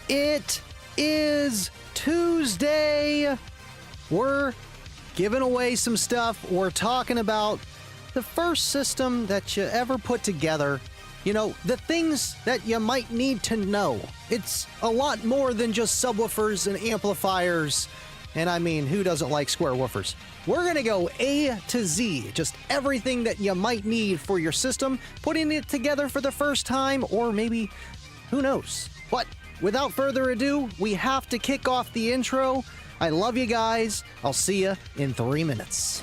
It is Tuesday. We're giving away some stuff. We're talking about the first system that you ever put together. You know, the things that you might need to know. It's a lot more than just subwoofers and amplifiers. And I mean, who doesn't like square woofers? We're going to go A to Z, just everything that you might need for your system, putting it together for the first time, or maybe, who knows? But without further ado, we have to kick off the intro. I love you guys. I'll see you in 3 minutes.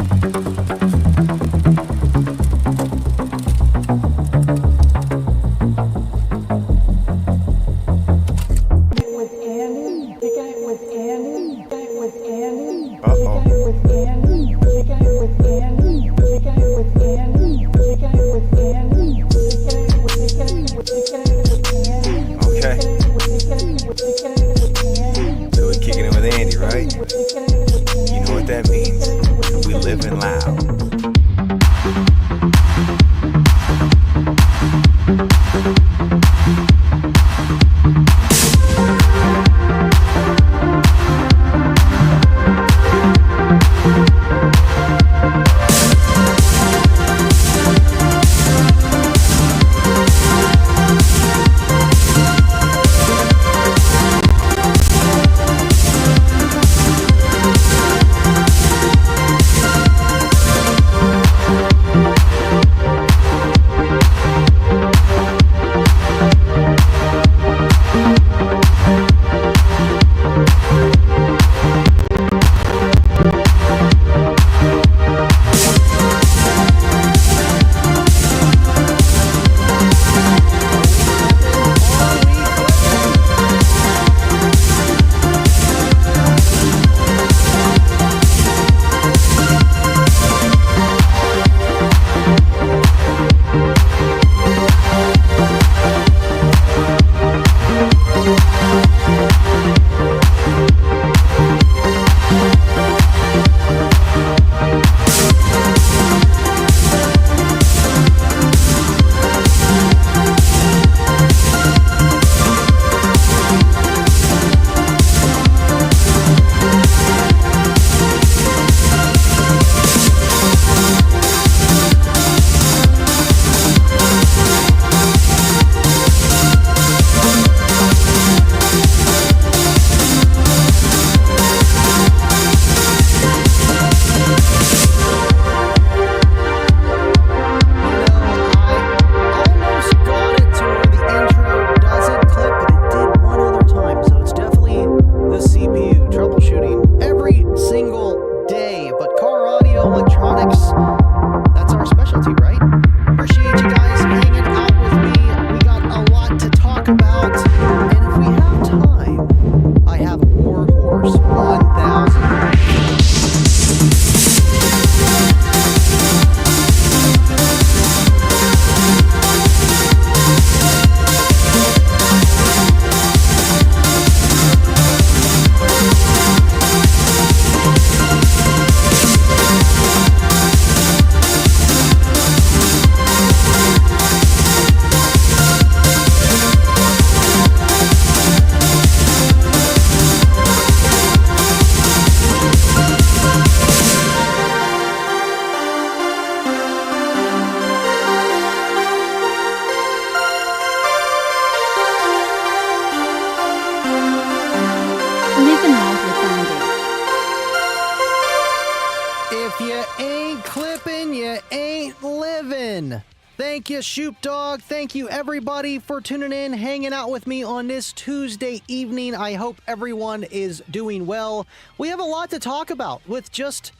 Thank you, Shoopdog. Thank you, everybody, for tuning in, hanging out with me on this Tuesday evening. I hope everyone is doing well. We have a lot to talk about with just,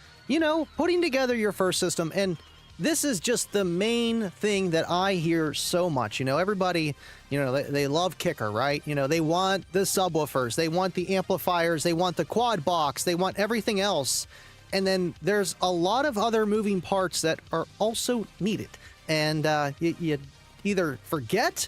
putting together your first system. And this is just the main thing that I hear so much. Everybody, they love Kicker, right? They want the subwoofers, they want the amplifiers, they want the quad box, they want everything else. And then there's a lot of other moving parts that are also needed. And you either forget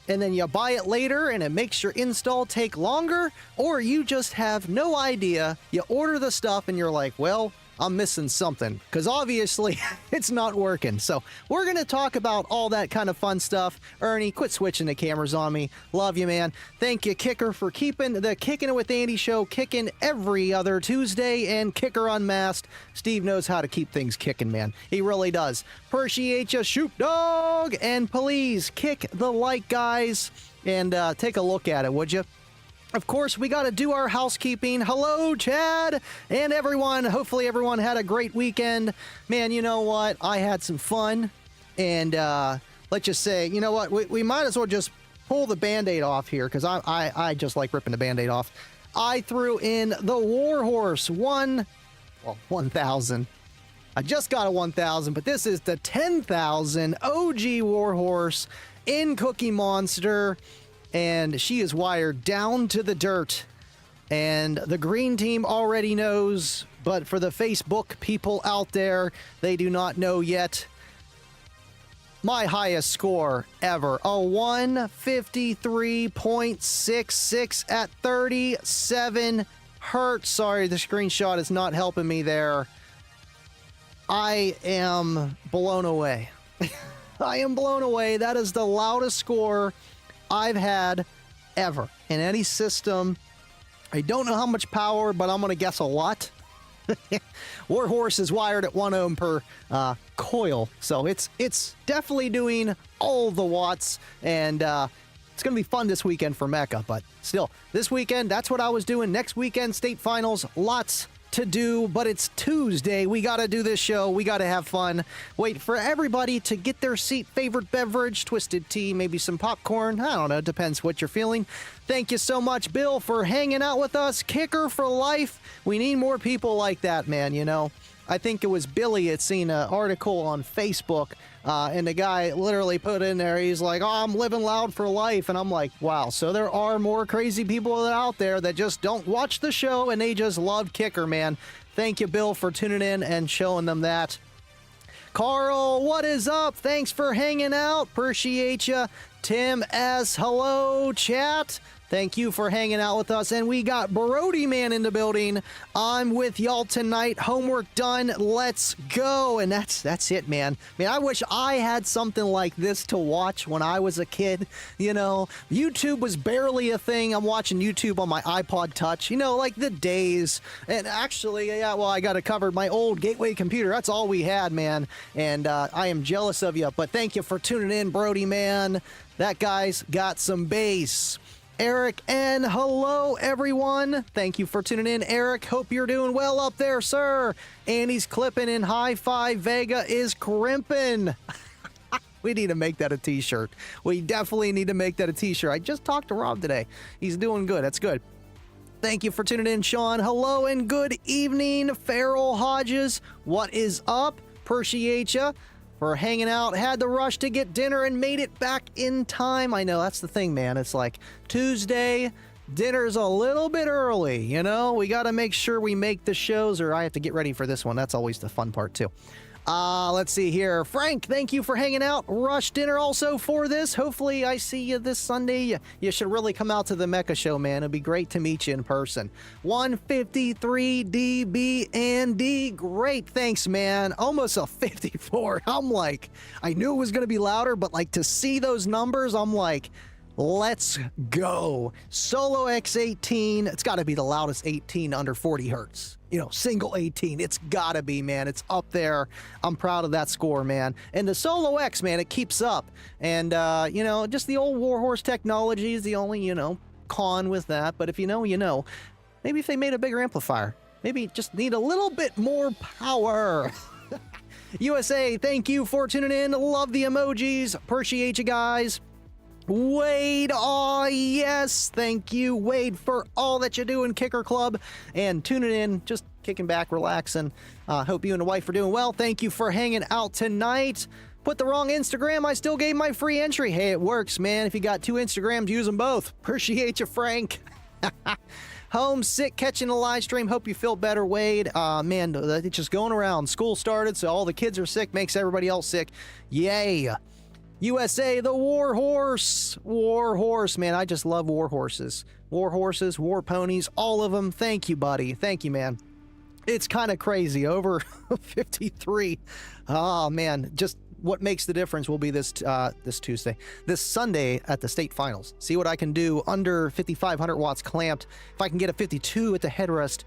and then you buy it later and it makes your install take longer, or you just have no idea. You order the stuff and you're like, well, I'm missing something because obviously it's not working. So we're going to talk about all that kind of fun stuff. Ernie, quit switching the cameras on me. Love you, man. Thank you, Kicker, for keeping the Kickin' It with Andy show kicking every other Tuesday, and Kicker Unmasked. Steve knows how to keep things kicking, man. He really does. Appreciate you, Shoot Dog. And please kick the like, guys, and take a look at it, would you? Of course, we got to do our housekeeping. Hello, Chad, and everyone. Hopefully everyone had a great weekend. Man, you know what? I had some fun, and let's just say, you know what? We might as well just pull the Band-Aid off here, because I just like ripping the Band-Aid off. I threw in the Warhorse 1000. I just got a 1000, but this is the 10,000 OG Warhorse in Cookie Monster. And she is wired down to the dirt. And the green team already knows, but for the Facebook people out there, they do not know yet. My highest score ever, a 153.66 at 37 hertz. Sorry, the screenshot is not helping me there. I am blown away. I am blown away. That is the loudest score I've had ever in any system. I don't know how much power, but I'm going to guess a lot. Warhorse is wired at 1 ohm per coil, so it's definitely doing all the watts, and it's going to be fun this weekend for Mecca. But still, this weekend, that's what I was doing. Next weekend, state finals, lots to do, but it's Tuesday. We got to do this show. We got to have fun. Wait for everybody to get their seat. Favorite beverage, twisted tea, maybe some popcorn. I don't know. Depends what you're feeling. Thank you so much, Bill, for hanging out with us. Kicker for life. We need more people like that, man. You know, I think it was Billy had seen an article on Facebook, and the guy literally put in there, he's like, oh, I'm living loud for life. And I'm like, wow, so there are more crazy people out there that just don't watch the show and they just love Kicker, man. Thank you, Bill, for tuning in and showing them that. Carl, what is up? Thanks for hanging out. Appreciate you. Tim S., hello, chat. Thank you for hanging out with us. And we got Brody Man in the building. I'm with y'all tonight. Homework done. Let's go. And that's it, man. Man, I wish I had something like this to watch when I was a kid. You know, YouTube was barely a thing. I'm watching YouTube on my iPod Touch. You know, like the days. And actually, yeah, well, I got it covered. My old Gateway computer. That's all we had, man. And I am jealous of you. But thank you for tuning in, Brody Man. That guy's got some bass. Eric, and hello, everyone. Thank you for tuning in, Eric. Hope you're doing well up there, sir. Andy's clipping in Hi-Fi. Vega is crimping. We need to make that a t-shirt. We definitely need to make that a t-shirt. I just talked to Rob today. He's doing good. That's good. Thank you for tuning in, Sean. Hello and good evening, Farrell Hodges. What is up? Appreciate you for hanging out. Had to rush to get dinner and made it back in time. I know, that's the thing, man. It's like Tuesday, dinner's a little bit early, you know? We got to make sure we make the shows, or I have to get ready for this one. That's always the fun part, too. Let's see here. Frank, thank you for hanging out. Rush dinner also for this. Hopefully I see you this Sunday. You should really come out to the Mecca show, man. It'd be great to meet you in person. 153 dB and D. Great. Thanks, man. Almost a 54. I'm like, I knew it was going to be louder, but like to see those numbers, I'm like, let's go. Solo X18. It's got to be the loudest 18 under 40 hertz. You know, single 18. It's got to be, man. It's up there. I'm proud of that score, man. And the Solo X, man, it keeps up. And, you know, just the old Warhorse technology is the only, you know, con with that. But if you know, you know. Maybe if they made a bigger amplifier. Maybe just need a little bit more power. USA, thank you for tuning in. Love the emojis. Appreciate you guys. Wade, oh yes, thank you, Wade, for all that you do in Kicker Club and tuning in, just kicking back, relaxing. Hope you and the wife are doing well. Thank you for hanging out tonight. Put the wrong Instagram, I still gave my free entry. Hey, it works, man. If you got 2 Instagrams, use them both. Appreciate you, Frank. Homesick, catching the live stream. Hope you feel better, Wade. Man, it's just going around. School started, so all the kids are sick, makes everybody else sick. Yay. USA, the Warhorse. Warhorse, man, I just love Warhorses. Warhorses, war ponies, all of them. Thank you, buddy. Thank you, man. It's kind of crazy. Over 53. Oh, man. Just what makes the difference will be this Sunday at the state finals. See what I can do under 5,500 watts clamped. If I can get a 52 at the headrest,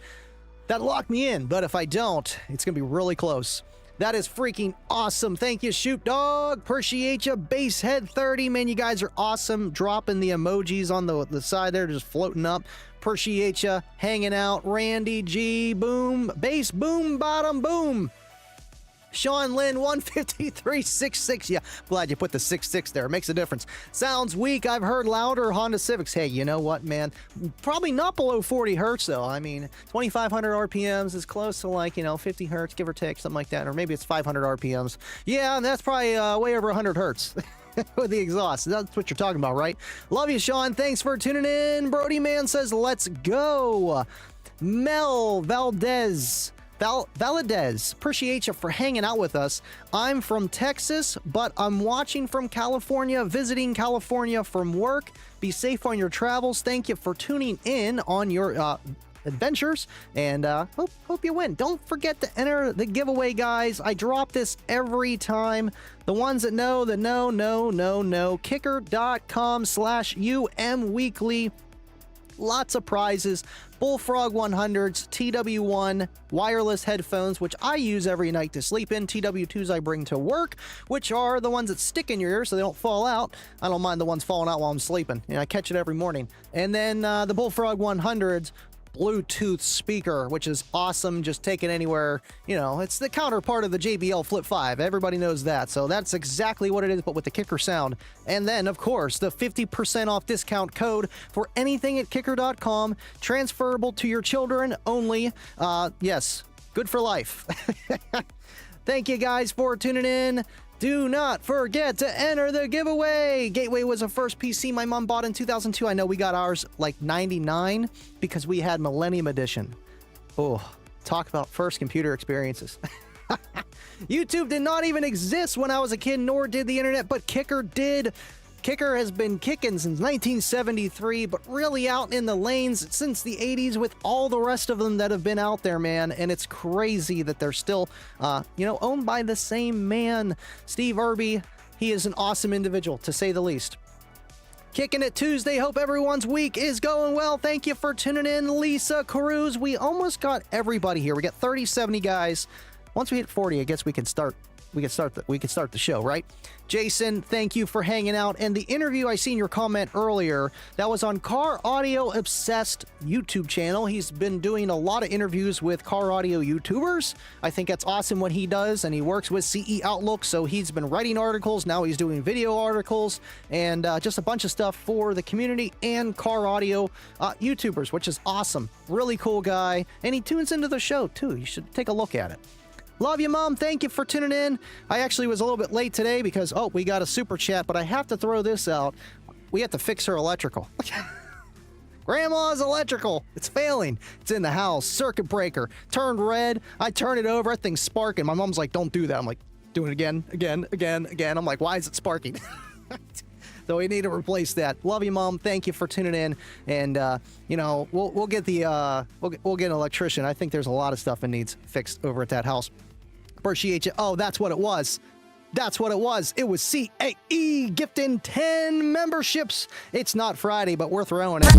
that locked me in. But if I don't, it's going to be really close. That is freaking awesome. Thank you, Shoot Dog. Appreciate you. Basehead 30. Man, you guys are awesome. Dropping the emojis on the side there, just floating up. Appreciate you. Hanging out. Randy G. Boom. Base. Boom. Bottom. Boom. Sean Lynn 153.66. Yeah, glad you put the 66 there. It makes a difference. Sounds weak. I've heard louder Honda Civics. Hey, you know what, man? Probably not below 40 hertz, though. I mean, 2,500 RPMs is close to, like, 50 hertz, give or take, something like that. Or maybe it's 500 RPMs. Yeah, that's probably way over 100 hertz. With the exhaust. That's what you're talking about, right? Love you, Sean. Thanks for tuning in. Brody Man says, let's go. Mel Valdez. Valadez, appreciate you for hanging out with us. I'm from Texas, but I'm watching from California, visiting California from work. Be safe on your travels. Thank you for tuning in on your adventures, and hope you win. Don't forget to enter the giveaway, guys. I drop this every time. The ones that know, kicker.com/UMweekly. Lots of prizes. Bullfrog 100s, TW1 wireless headphones, which I use every night to sleep in. TW2s I bring to work, which are the ones that stick in your ear so they don't fall out. I don't mind the ones falling out while I'm sleeping. I catch it every morning. And then the Bullfrog 100s, Bluetooth speaker, which is awesome. Just take it anywhere. It's the counterpart of the JBL Flip 5. Everybody knows that. So that's exactly what it is, but with the Kicker sound. And then, of course, the 50% off discount code for anything at kicker.com. Transferable to your children only. Yes, good for life. Thank you guys for tuning in. Do not forget to enter the giveaway. Gateway was the first PC my mom bought in 2002. I know we got ours like 99 because we had Millennium Edition. Oh, talk about first computer experiences. YouTube did not even exist when I was a kid, nor did the internet, but Kicker did. Kicker has been kicking since 1973, but really out in the lanes since the 80s with all the rest of them that have been out there, man. And it's crazy that they're still, owned by the same man, Steve Irby. He is an awesome individual, to say the least. Kicking it Tuesday. Hope everyone's week is going well. Thank you for tuning in, Lisa Cruz. We almost got everybody here. We got 30, 70 guys. Once we hit 40, I guess we can start the show, right? Jason, thank you for hanging out. And the interview, I seen your comment earlier, that was on Car Audio Obsessed YouTube channel. He's been doing a lot of interviews with car audio YouTubers. I think that's awesome what he does, and he works with CE Outlook, so he's been writing articles. Now he's doing video articles and just a bunch of stuff for the community and car audio YouTubers, which is awesome. Really cool guy, and he tunes into the show too. You should take a look at it. Love you, Mom. Thank you for tuning in. I actually was a little bit late today because, we got a super chat, but I have to throw this out. We have to fix her electrical. Grandma's electrical. It's failing. It's in the house. Circuit breaker. Turned red. I turn it over. That thing's sparking. My mom's like, don't do that. I'm like, doing it again. I'm like, why is it sparking? So we need to replace that. Love you, Mom. Thank you for tuning in. And, we'll get we'll get an electrician. I think there's a lot of stuff that needs fixed over at that house. Appreciate you. Oh, that's what it was. That's what it was. It was CAE gifting 10 memberships. It's not Friday, but we're throwing it.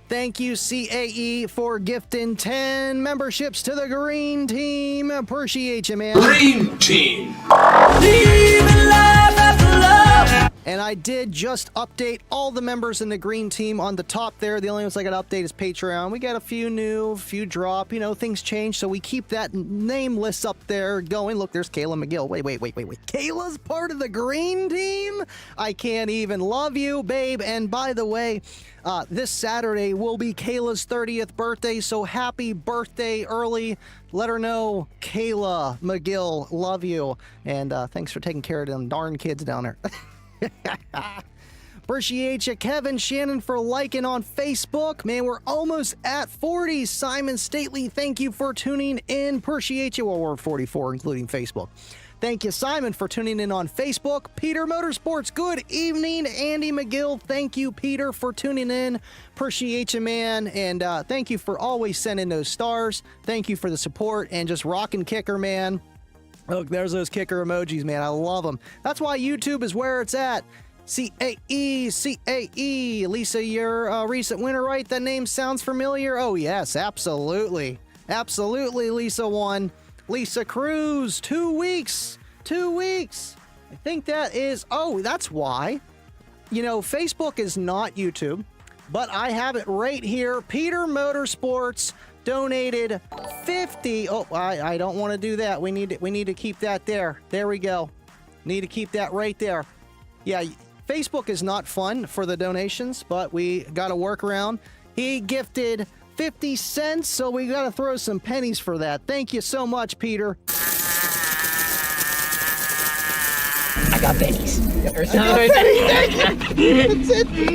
Thank you, CAE, for gifting 10 memberships to the Green Team. Appreciate you, man. Green Team. Living life after love. And I did just update all the members in the Green Team on the top there. The only ones I got to update is Patreon. We got a few new, few drop. Things change, so we keep that name list up there going. Look, there's Kayla McGill. Wait. Kayla's part of the Green Team? I can't even. Love you, babe. And by the way, this Saturday will be Kayla's 30th birthday, so happy birthday early. Let her know, Kayla McGill, love you. And thanks for taking care of them darn kids down there. Appreciate you, Kevin Shannon, for liking on Facebook. Man, we're almost at 40. Simon Stately, thank you for tuning in. Appreciate you. Well, we're 44, including Facebook. Thank you, Simon, for tuning in on Facebook. Peter Motorsports, good evening. Andy McGill, thank you, Peter, for tuning in. Appreciate you, man. And thank you for always sending those stars. Thank you for the support and just rocking Kicker, man. Look, there's those Kicker emojis, man. I love them. That's why YouTube is where it's at. CAE, CAE. Lisa, you're a recent winner, right? That name sounds familiar. Oh, yes, absolutely. Absolutely, Lisa won. Lisa Cruz, 2 weeks. 2 weeks. I think that is, oh, that's why. You know, Facebook is not YouTube, but I have it right here. Peter Motorsports donated 50. Oh, I don't want to do that. We need to keep that there. There we go. Need to keep that right there. Yeah, Facebook is not fun for the donations, but we got to work around. He gifted 50 cents, so we got to throw some pennies for that. Thank you so much, Peter. I got pennies.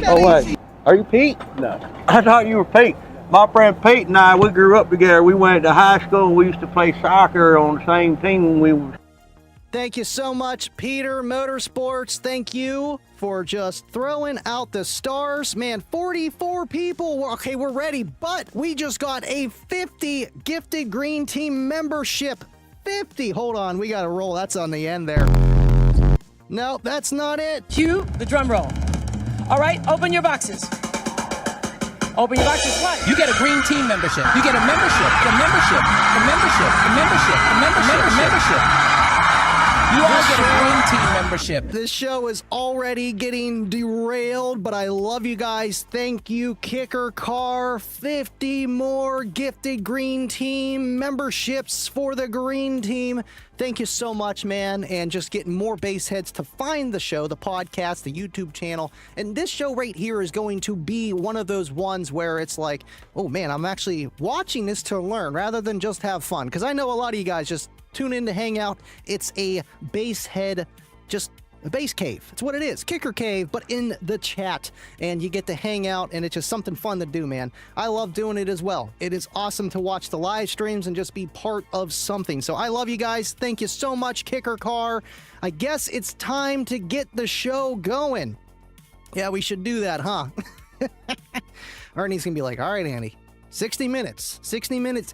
Oh, wait. Are you Pete? No. I thought you were Pete. My friend Pete and I, we grew up together. We went to high school and we used to play soccer on the same team when we were. Thank you so much, Peter Motorsports. Thank you for just throwing out the stars. Man, 44 people. Okay, we're ready, but we just got a 50 gifted green team membership. 50. Hold on, we got to roll. That's on the end there. No, that's not it. Cue the drum roll. All right, open your boxes. Open your boxes. What? You get a green team membership. You get a membership. A membership. A membership. A membership. A membership. A membership. You all get a green team membership. This show is already getting derailed, but I love you guys. Thank you, Kicker Car. 50 more gifted green team memberships for the green team. Thank you so much, man. And just getting more base heads to find the show, the podcast, the YouTube channel. And this show right here is going to be one of those ones where it's like, oh man, I'm actually watching this to learn rather than just have fun. Because I know a lot of you guys just tune in to hang out. It's a base head, just a base cave. It's what it is. Kicker cave, but in the chat. And you get to hang out, and it's just something fun to do, man. I love doing it as well. It is awesome to watch the live streams and just be part of something. So I love you guys. Thank you so much, Kicker Car. I guess it's time to get the show going. Yeah, we should do that, huh? Ernie's gonna be like, all right, Andy. 60 minutes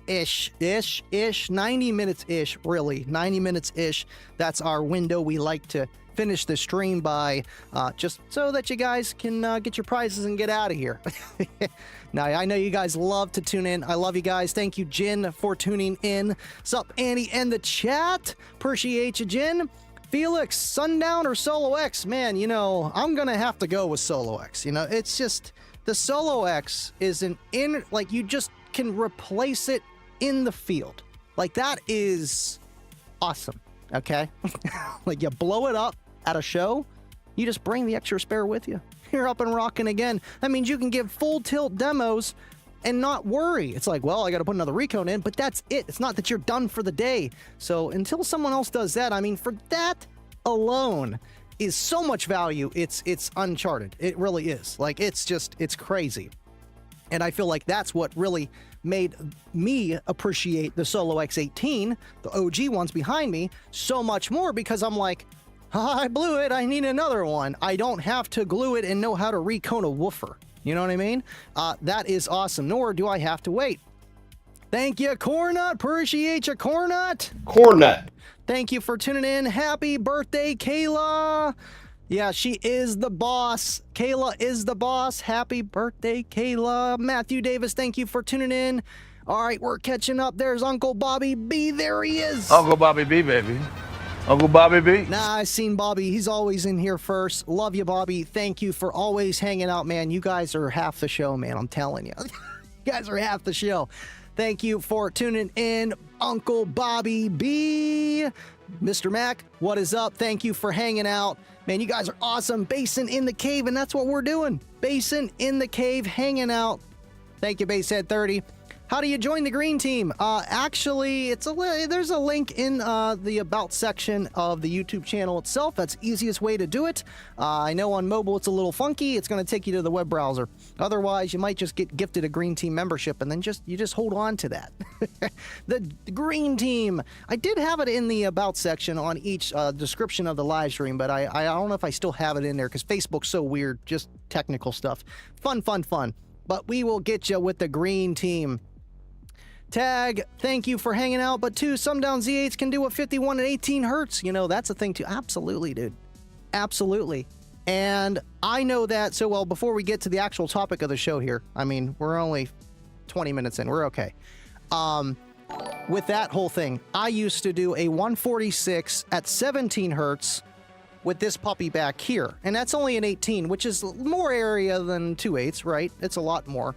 ish, 90 minutes ish, really, 90 minutes ish. That's our window. We like to finish the stream by, just so that you guys can get your prizes and get out of here. Now, I know you guys love to tune in. I love you guys. Thank you, Jen, for tuning in. Sup, Andy, and the chat. Appreciate you, Jen. Felix, Sundown or Solo X? Man, you know, I'm gonna have to go with Solo X. You know, it's just, the Solo X is like, you just can replace it in the field. Like, that is awesome, okay? Like, you blow it up at a show, you just bring the extra spare with you. You're up and rocking again. That means you can give full tilt demos and not worry. It's like, well, I got to put another recone in, but that's it. It's not that you're done for the day. So until someone else does that, I mean, for that alone is so much value. It's uncharted. It really is. Like, it's crazy. And I feel like that's what really made me appreciate the Solo X18, the OG ones behind me, so much more, because I'm like, I blew it, I need another one. I don't have to glue it and know how to recone a woofer. You know what I mean? That is awesome. Nor do I have to wait. Thank you, Cornut. Appreciate you, Cornut. Cornut. Thank you for tuning in. Happy birthday, Kayla. Yeah, she is the boss. Kayla is the boss. Happy birthday, Kayla. Matthew Davis, thank you for tuning in. All right, we're catching up. There's Uncle Bobby B. There he is. Uncle Bobby B, baby. Uncle Bobby B. Nah, I seen Bobby. He's always in here first. Love you, Bobby. Thank you for always hanging out, man. You guys are half the show, man. I'm telling you. You guys are half the show. Thank you for tuning in, Uncle Bobby B. Mr. Mac, what is up? Thank you for hanging out. Man, you guys are awesome. Basin in the cave, and that's what we're doing. Basin in the cave, hanging out. Thank you, Basehead30. How do you join the green team? Actually, there's a link in the About section of the YouTube channel itself. That's the easiest way to do it. I know on mobile it's a little funky. It's going to take you to the web browser. Otherwise, you might just get gifted a green team membership, and then you just hold on to that. The green team. I did have it in the About section on each description of the live stream, but I don't know if I still have it in there because Facebook's so weird. Just technical stuff. Fun. But we will get you with the green team. Tag, thank you for hanging out, but too, some down Z8s can do a 51 and 18 hertz. You know, that's a thing too. Absolutely, dude. Absolutely. And I know that so well. Before we get to the actual topic of the show here, I mean, we're only 20 minutes in. We're okay. With that whole thing, I used to do a 146 at 17 hertz with this puppy back here. And that's only an 18, which is more area than 2/8, right? It's a lot more,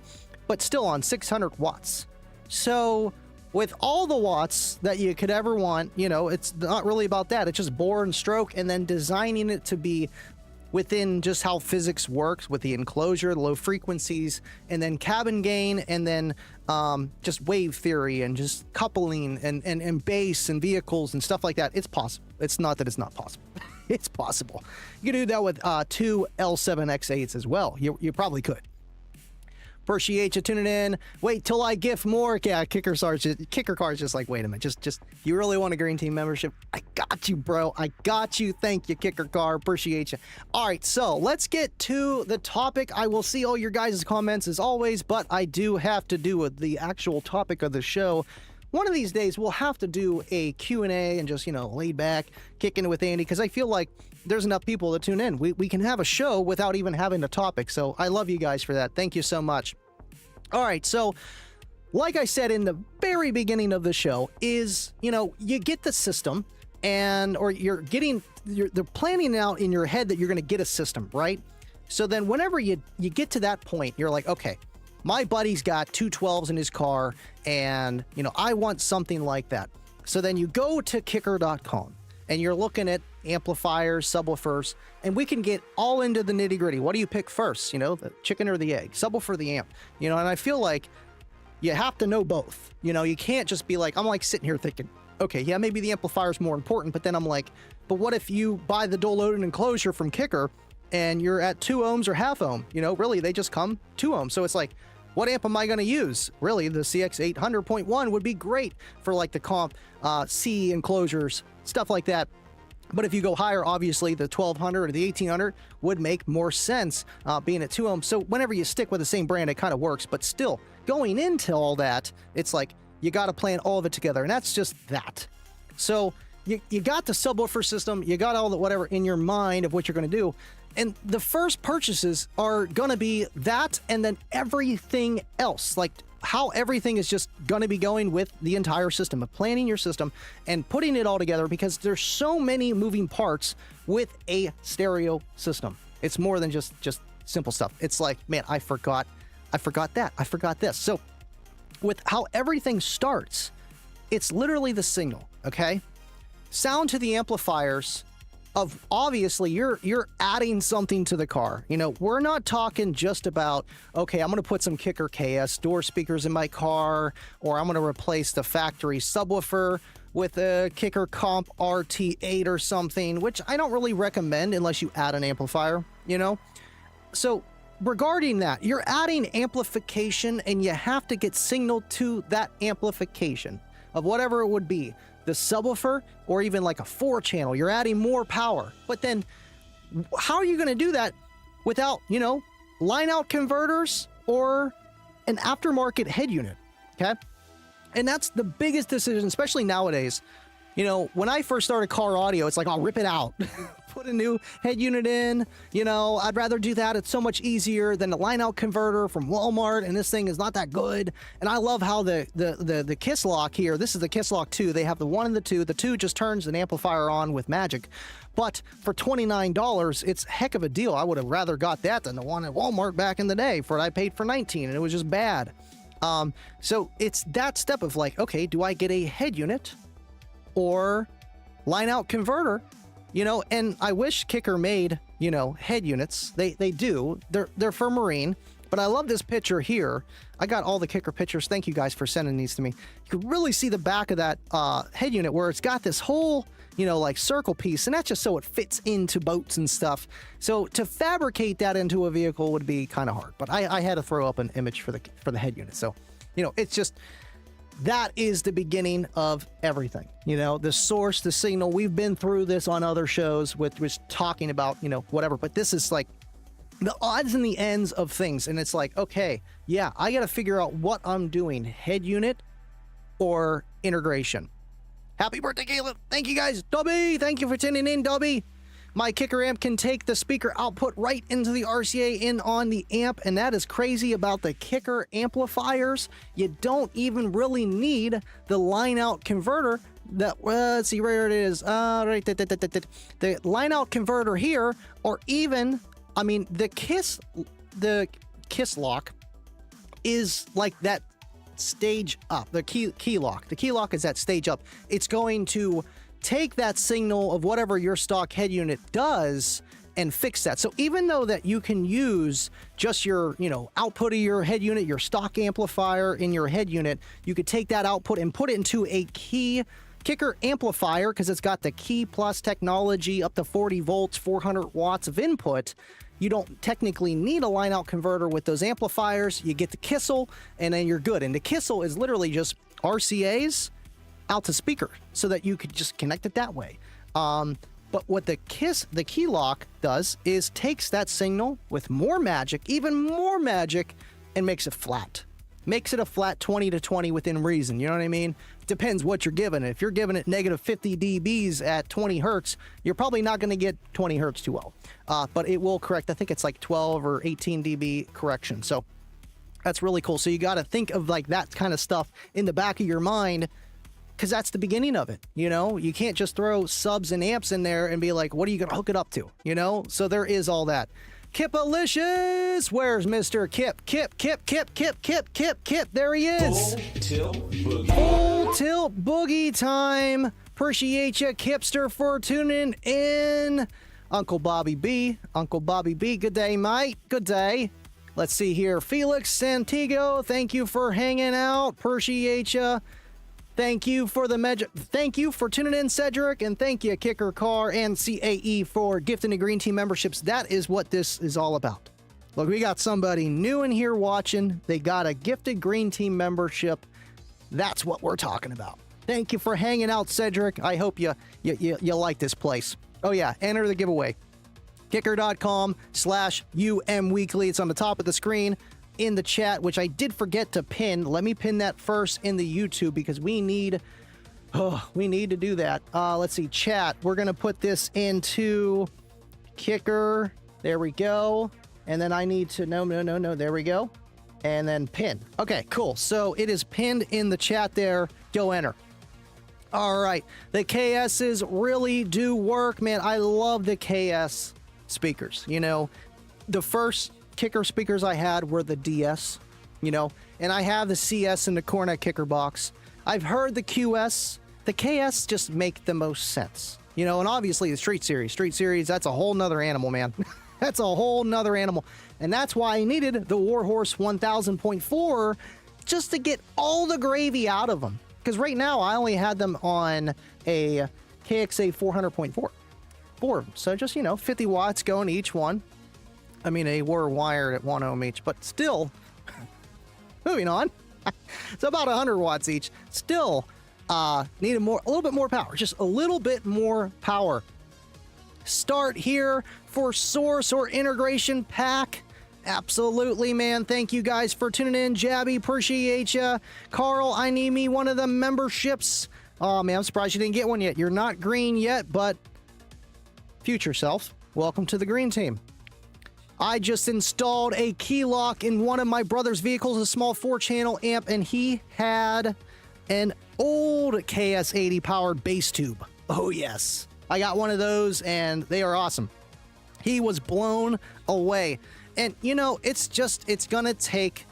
but still on 600 watts. So with all the watts that you could ever want, you know, it's not really about that. It's just bore and stroke and then designing it to be within just how physics works with the enclosure, the low frequencies, and then cabin gain, and then just wave theory and just coupling and bass and vehicles and stuff like that. It's possible. It's not that it's not possible. It's possible. You can do that with two L7X8s as well. You probably could. Appreciate you tuning in. Wait till I gift more. Yeah, Kicker Car's just like, wait a minute. Just you really want a green team membership? I got you, bro. I got you. Thank you, Kicker Car. Appreciate you. All right, so let's get to the topic. I will see all your guys' comments as always, but I do have to do with the actual topic of the show. One of these days, we'll have to do a Q&A and just, you know, laid back, kicking it with Andy, because I feel like there's enough people that tune in. We can have a show without even having a topic, so I love you guys for that. Thank you so much. All right, so like I said in the very beginning of the show is, you know, you get the system or they're planning out in your head that you're going to get a system, right? So then whenever you get to that point, you're like, okay, my buddy's got two 12s in his car and, you know, I want something like that. So then you go to kicker.com and you're looking at amplifiers, subwoofers, and we can get all into the nitty gritty. What do you pick first? You know, the chicken or the egg, subwoofer, the amp, you know, and I feel like you have to know both. You know, you can't just be like, I'm like sitting here thinking, okay, yeah, maybe the amplifier is more important, but then I'm like, but what if you buy the dual loaded enclosure from Kicker and you're at 2 ohms or half ohm? You know, really, they just come 2 ohms. So it's like, what amp am I going to use? Really, the CX800.1 would be great for like the comp C enclosures, stuff like that. But if you go higher, obviously the 1200 or the 1800 would make more sense being at 2 ohms. So whenever you stick with the same brand, it kind of works. But still, going into all that, it's like you got to plan all of it together. And that's just that. So you got the subwoofer system, you got all the whatever in your mind of what you're going to do. And the first purchases are going to be that and then everything else, like how everything is just going to be going with the entire system, of planning your system and putting it all together, because there's so many moving parts with a stereo system. It's more than just simple stuff. It's like, man, I forgot that. I forgot this. So with how everything starts, it's literally the signal, okay? Sound to the amplifiers of obviously you're adding something to the car. You know, we're not talking just about, okay, I'm going to put some Kicker KS door speakers in my car, or I'm going to replace the factory subwoofer with a Kicker Comp RT8 or something, which I don't really recommend unless you add an amplifier, you know? So regarding that, you're adding amplification and you have to get signal to that amplification of whatever it would be. The subwoofer, or even like a 4-channel, you're adding more power. But then how are you going to do that without, you know, line out converters or an aftermarket head unit? Okay. And that's the biggest decision, especially nowadays. You know, when I first started car audio, it's like, I'll rip it out, put a new head unit in. You know, I'd rather do that. It's so much easier than a line out converter from Walmart, and this thing is not that good. And I love how the Kiss Lock here, this is the Kiss Lock 2. They have the 1 and the 2. The 2 just turns an amplifier on with magic. But for $29, it's a heck of a deal. I would have rather got that than the one at Walmart back in the day for what I paid for $19, and it was just bad. So it's that step of like, okay, do I get a head unit or line out converter? You know, and I wish Kicker made, you know, head units. They do. They're for Marine, But I love this picture here. I got all the Kicker pictures. Thank you guys for sending these to me. You can really see the back of that head unit where it's got this whole, you know, like circle piece, and that's just so it fits into boats and stuff. So to fabricate that into a vehicle would be kind of hard. But I had to throw up an image for the head unit. So, you know, it's just, that is the beginning of everything. You know, the source, the signal. We've been through this on other shows with talking about, you know, whatever. But this is like the odds and the ends of things. And it's like, okay, yeah, I got to figure out what I'm doing, head unit or integration. Happy birthday, Caleb. Thank you guys. Dubby, thank you for tuning in, Dubby. My Kicker amp can take the speaker output right into the RCA in on the amp, and that is crazy about the Kicker amplifiers. You don't even really need the line out converter. That let's see where it is. Right, the line out converter here, or even, I mean, the Kiss lock is like that stage up. The key lock. The key lock is that stage up. It's going to take that signal of whatever your stock head unit does and fix that. So even though that you can use just your, you know, output of your head unit, your stock amplifier in your head unit, you could take that output and put it into a Kicker amplifier because it's got the Key Plus technology up to 40 volts, 400 watts of input. You don't technically need a line out converter with those amplifiers. You get the Kissel and then you're good. And the Kissel is literally just RCAs out to speaker so that you could just connect it that way. But what the key lock does is takes that signal with more magic, even more magic, and makes it flat. Makes it a flat 20 to 20 within reason. You know what I mean? Depends what you're giving it. If you're giving it negative 50 dBs at 20 hertz, you're probably not going to get 20 hertz too well. But it will correct. I think it's like 12 or 18 dB correction. So that's really cool. So you got to think of like that kind of stuff in the back of your mind, because that's the beginning of it. You know, you can't just throw subs and amps in there and be like, what are you going to hook it up to? You know, so there is all that. Kipalicious, where's Mr. Kip? Kip. There he is. Full tilt boogie time. Appreciate you, Kipster, for tuning in. Uncle Bobby B. Good day, mate. Good day. Let's see here. Felix Santiago, thank you for hanging out. Appreciate you. Thank you for tuning in, Cedric, and thank you, Kicker Car and CAE, for gifting the Green Team memberships. That is what this is all about. Look, we got somebody new in here watching. They got a gifted Green Team membership. That's what we're talking about. Thank you for hanging out, Cedric. I hope you like this place. Oh yeah, enter the giveaway. Kicker.com/UMweekly. It's on the top of the screen. In the chat, which I did forget to pin. Let me pin that first in the YouTube because we need to do that. Let's see, chat. We're gonna put this into Kicker. There we go. And then I need to no. There we go. And then pin. Okay, cool. So it is pinned in the chat there. Go enter. All right. The KSs really do work, man. I love the KS speakers. You know, the first Kicker speakers I had were the DS, you know, and I have the CS in the Cornet Kicker box. I've heard the QS. The KS just make the most sense, you know, and obviously the Street Series, that's a whole nother animal, man. That's a whole nother animal. And that's why I needed the Warhorse 1000.4 just to get all the gravy out of them. Because right now I only had them on a KXA 400.4. So just, you know, 50 watts going to each one. I mean, they were wired at 1 ohm each, but still, moving on. It's about 100 watts each. Still needed a little bit more power, just a little bit more power. Start here for source or integration pack. Absolutely, man. Thank you guys for tuning in. Jabby, appreciate you. Carl, I need me one of the memberships. Oh, man, I'm surprised you didn't get one yet. You're not green yet, but future self, welcome to the green team. I just installed a key lock in one of my brother's vehicles, a small 4-channel amp, and he had an old KS80 powered bass tube. Oh, yes. I got one of those, and they are awesome. He was blown away. And, you know, it's going to take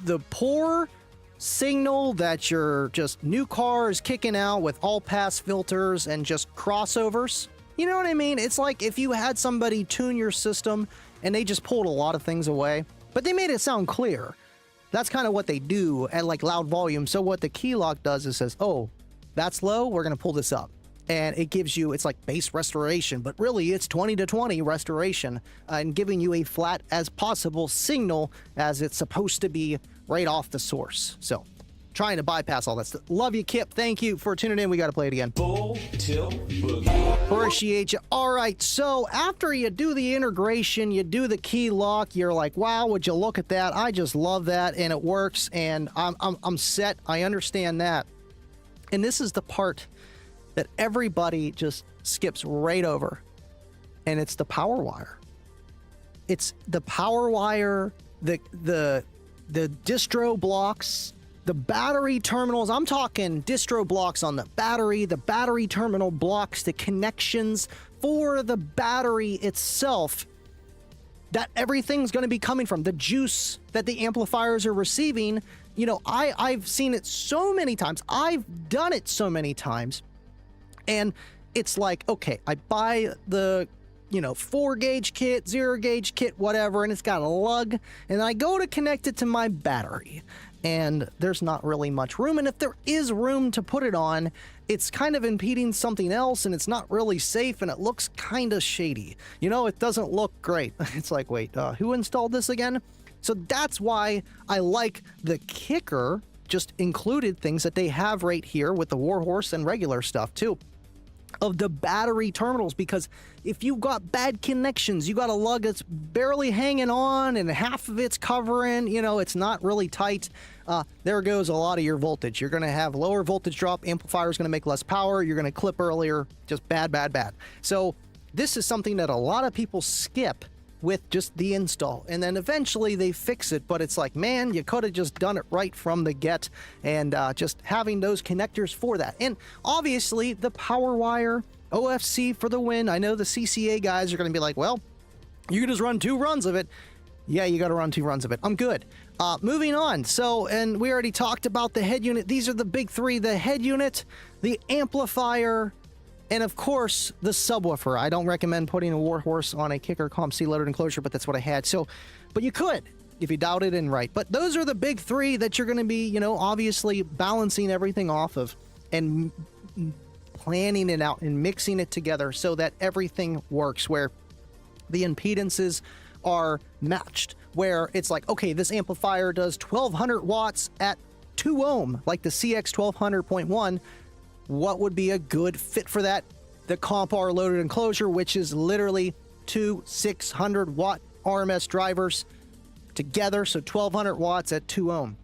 the poor signal that your just new car is kicking out with all-pass filters and just crossovers. You know what I mean? It's like if you had somebody tune your system and they just pulled a lot of things away. but they made it sound clear. That's kind of what they do at like loud volume. So what the key lock does is says, oh, that's low, we're going to pull this up. And it gives you, it's like bass restoration, but really it's 20 to 20 restoration, and giving you a flat as possible signal as it's supposed to be right off the source. So trying to bypass all that stuff. Love you, Kip. Thank you for tuning in. We got to play it again. Full tilt boogie. Appreciate you. All right, so after you do the integration, you do the key lock, you're like, wow, would you look at that? I just love that, and it works, and I'm set. I understand that. And this is the part that everybody just skips right over, and it's the power wire. It's the power wire, the distro blocks, the battery terminals. I'm talking distro blocks on the battery terminal blocks, the connections for the battery itself, that everything's going to be coming from the juice that the amplifiers are receiving. You know, I've seen it so many times. I've done it so many times. And it's like, okay, I buy the, 4 gauge kit, 0 gauge kit, whatever, and it's got a lug, and I go to connect it to my battery, and there's not really much room. And if there is room to put it on, it's kind of impeding something else, and it's not really safe, and it looks kind of shady. It doesn't look great. It's like, wait, who installed this again? So that's why I like the Kicker just included things that they have right here with the Warhorse and regular stuff too, of the battery terminals, because if you've got bad connections, you got a lug that's barely hanging on and half of it's covering, it's not really tight, there goes a lot of your voltage. You're going to have lower voltage drop, amplifier is going to make less power, you're going to clip earlier, just bad. So this is something that a lot of people skip with just the install, and then eventually they fix it, but it's like, man, you could have just done it right from the get, and just having those connectors for that. And obviously the power wire, OFC for the win. I know the CCA guys are going to be like, well, you can just run 2 runs of it. Yeah, you got to run 2 runs of it. I'm good. Moving on. So, and we already talked about the head unit. These are the big 3: the head unit, the amplifier, and of course, the subwoofer. I don't recommend putting a Warhorse on a Kicker Comp C loaded enclosure, but that's what I had. So, but you could if you dialed it in right. But those are the big 3 that you're going to be, obviously balancing everything off of and planning it out and mixing it together so that everything works, where the impedances are matched, where it's like, okay, this amplifier does 1200 watts at 2 ohm, like the CX 1200.1. What would be a good fit for that? The Comp R loaded enclosure, which is literally 2 600 watt RMS drivers together, so 1200 watts at 2 ohm.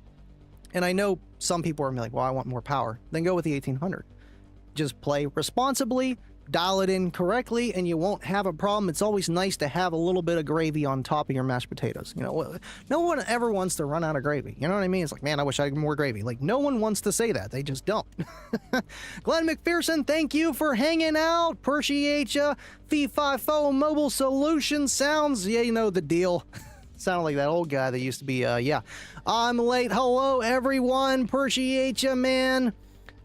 And I know some people are like, well, I want more power. Then go with the 1800. Just play responsibly, dial it in correctly, and you won't have a problem. It's always nice to have a little bit of gravy on top of your mashed potatoes. No one ever wants to run out of gravy. You know what I mean? It's like, man, I wish I had more gravy. Like, no one wants to say that. They just don't. Glenn McPherson, thank you for hanging out. Appreciate ya. Fee-Fi-Fo Mobile Solutions sounds, yeah, you know the deal. Sound like that old guy that used to be, yeah. I'm late. Hello, everyone. Appreciate ya, man.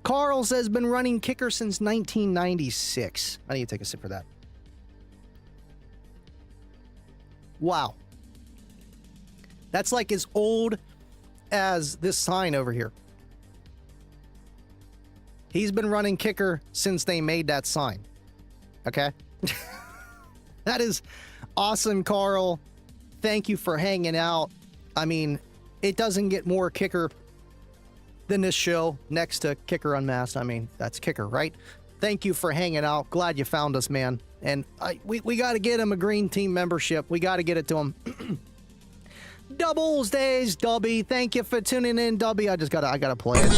Carl says, been running Kicker since 1996. I need to take a sip for that. Wow. That's like as old as this sign over here. He's been running Kicker since they made that sign. Okay? That is awesome, Carl. Thank you for hanging out. I mean, it doesn't get more Kicker than this show next to Kicker Unmasked. I mean, that's Kicker, right? Thank you for hanging out. Glad you found us, man. And we got to get him a green team membership. We got to get it to him. Doubles Days, Dubby. Thank you for tuning in, Dubby. I gotta play it.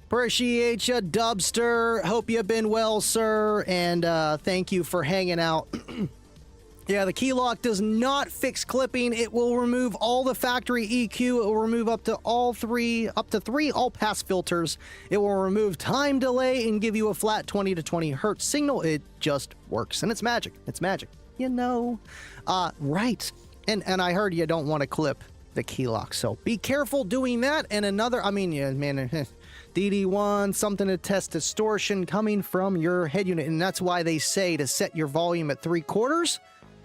Appreciate you, Dubster. Hope you've been well, sir. And thank you for hanging out. Yeah, the key lock does not fix clipping. It will remove all the factory EQ. It will remove up to 3 all-pass filters. It will remove time delay and give you a flat 20 to 20 hertz signal. It just works, and it's magic. It's magic. Right. And I heard you don't want to clip the key lock, so be careful doing that. And another, I mean, yeah, man, DD1, something to test distortion coming from your head unit. And that's why they say to set your volume at 3/4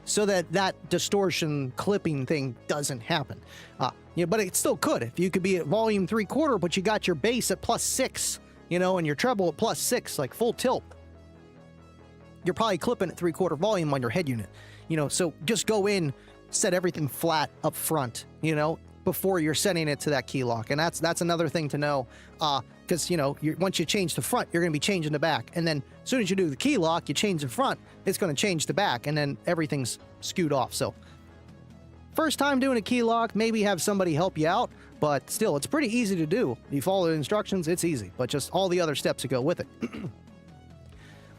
so that distortion clipping thing doesn't happen. But it still could. If you could be at volume 3/4, but you got your bass at +6, and your treble at +6, like full tilt, you're probably clipping at 3/4 volume on your head unit. So just go in, set everything flat up front, before you're setting it to that key lock. And that's another thing to know, because once you change the front, you're going to be changing the back, and then as soon as you do the key lock, you change the front, it's going to change the back, and then everything's skewed off. So first time doing a key lock, maybe have somebody help you out, but still, it's pretty easy to do. You follow the instructions, it's easy, but just all the other steps that go with it.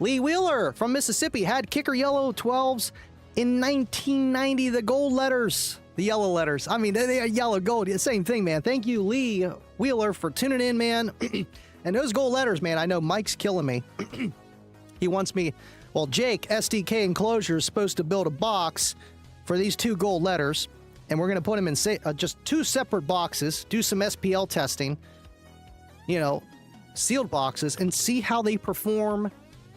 Lee Wheeler from Mississippi had Kicker Yellow 12s in 1990, the gold letters. The yellow letters. I mean, they are yellow, gold. Same thing, man. Thank you, Lee Wheeler, for tuning in, man. And those gold letters, man, I know Mike's killing me. He wants me... Well, Jake, SDK Enclosure, is supposed to build a box for these 2 gold letters, and we're going to put them in just 2 separate boxes, do some SPL testing, sealed boxes, and see how they perform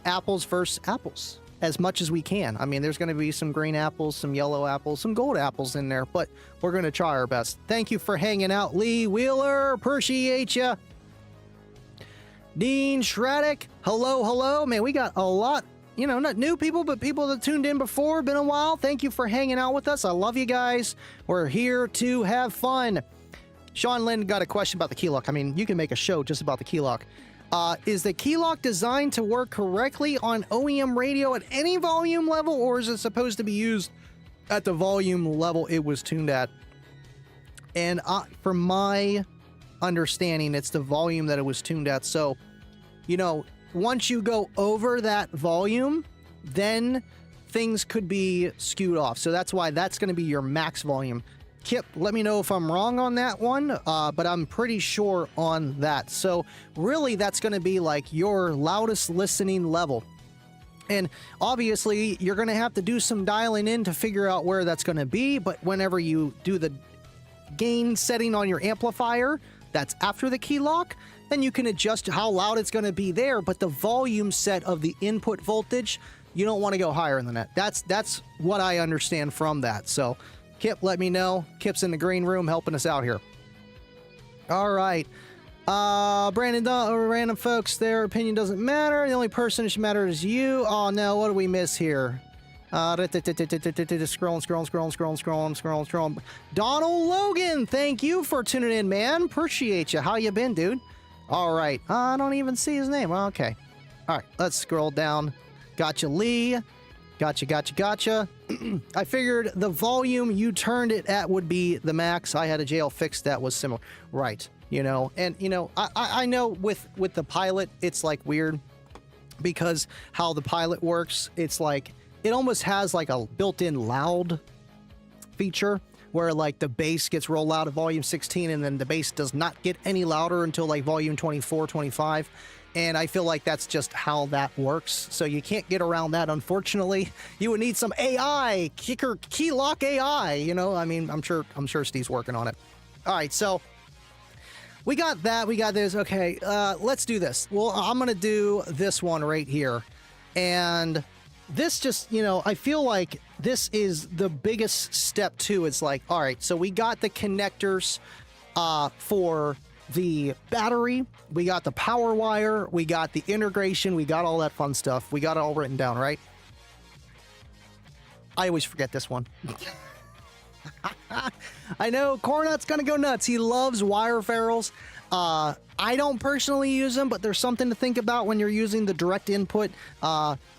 apples versus apples. As much as we can. I mean, there's going to be some green apples, some yellow apples, some gold apples in there, but we're going to try our best. Thank you for hanging out, Lee Wheeler. Appreciate you. Dean Shraddick, hello. Man, we got a lot, not new people, but people that tuned in before. Been a while. Thank you for hanging out with us. I love you guys. We're here to have fun. Sean Lynn got a question about the key lock. I mean, you can make a show just about the key lock. Is the key lock designed to work correctly on OEM radio at any volume level, or is it supposed to be used at the volume level it was tuned at? And from my understanding, it's the volume that it was tuned at. So, once you go over that volume, then things could be skewed off. So that's why that's going to be your max volume. Kip, let me know if I'm wrong on that one, but I'm pretty sure on that. So really, that's going to be like your loudest listening level. And obviously, you're going to have to do some dialing in to figure out where that's going to be. But whenever you do the gain setting on your amplifier, that's after the key lock, then you can adjust how loud it's going to be there. But the volume set of the input voltage, you don't want to go higher than that. That's what I understand from that. So Kip, let me know. Kip's in the green room helping us out here. All right. Brandon, random folks, their opinion doesn't matter. The only person that should matter is you. Oh, no. What do we miss here? Scrolling. Donald Logan, thank you for tuning in, man. Appreciate you. How you been, dude? All right. I don't even see his name. Okay. All right. Let's scroll down. Gotcha, Lee. Gotcha. I figured the volume you turned it at would be the max. I had a JL fix that was similar. Right. I know with the pilot, it's like weird because how the pilot works, it's like, it almost has like a built-in loud feature where like the bass gets rolled out at volume 16 and then the bass does not get any louder until like volume 24, 25. And I feel like that's just how that works. So you can't get around that, unfortunately. You would need some AI, kicker key lock AI, I mean, I'm sure Steve's working on it. All right, so we got that, we got this. Okay, let's do this. Well, I'm gonna do this one right here. And this just, I feel like this is the biggest step too. It's like, all right, so we got the connectors for the battery, we got the power wire, we got the integration, we got all that fun stuff. We got it all written down, right? I always forget this one. I know Cornut's gonna go nuts. He loves wire ferrules. I don't personally use them, but there's something to think about when you're using the direct input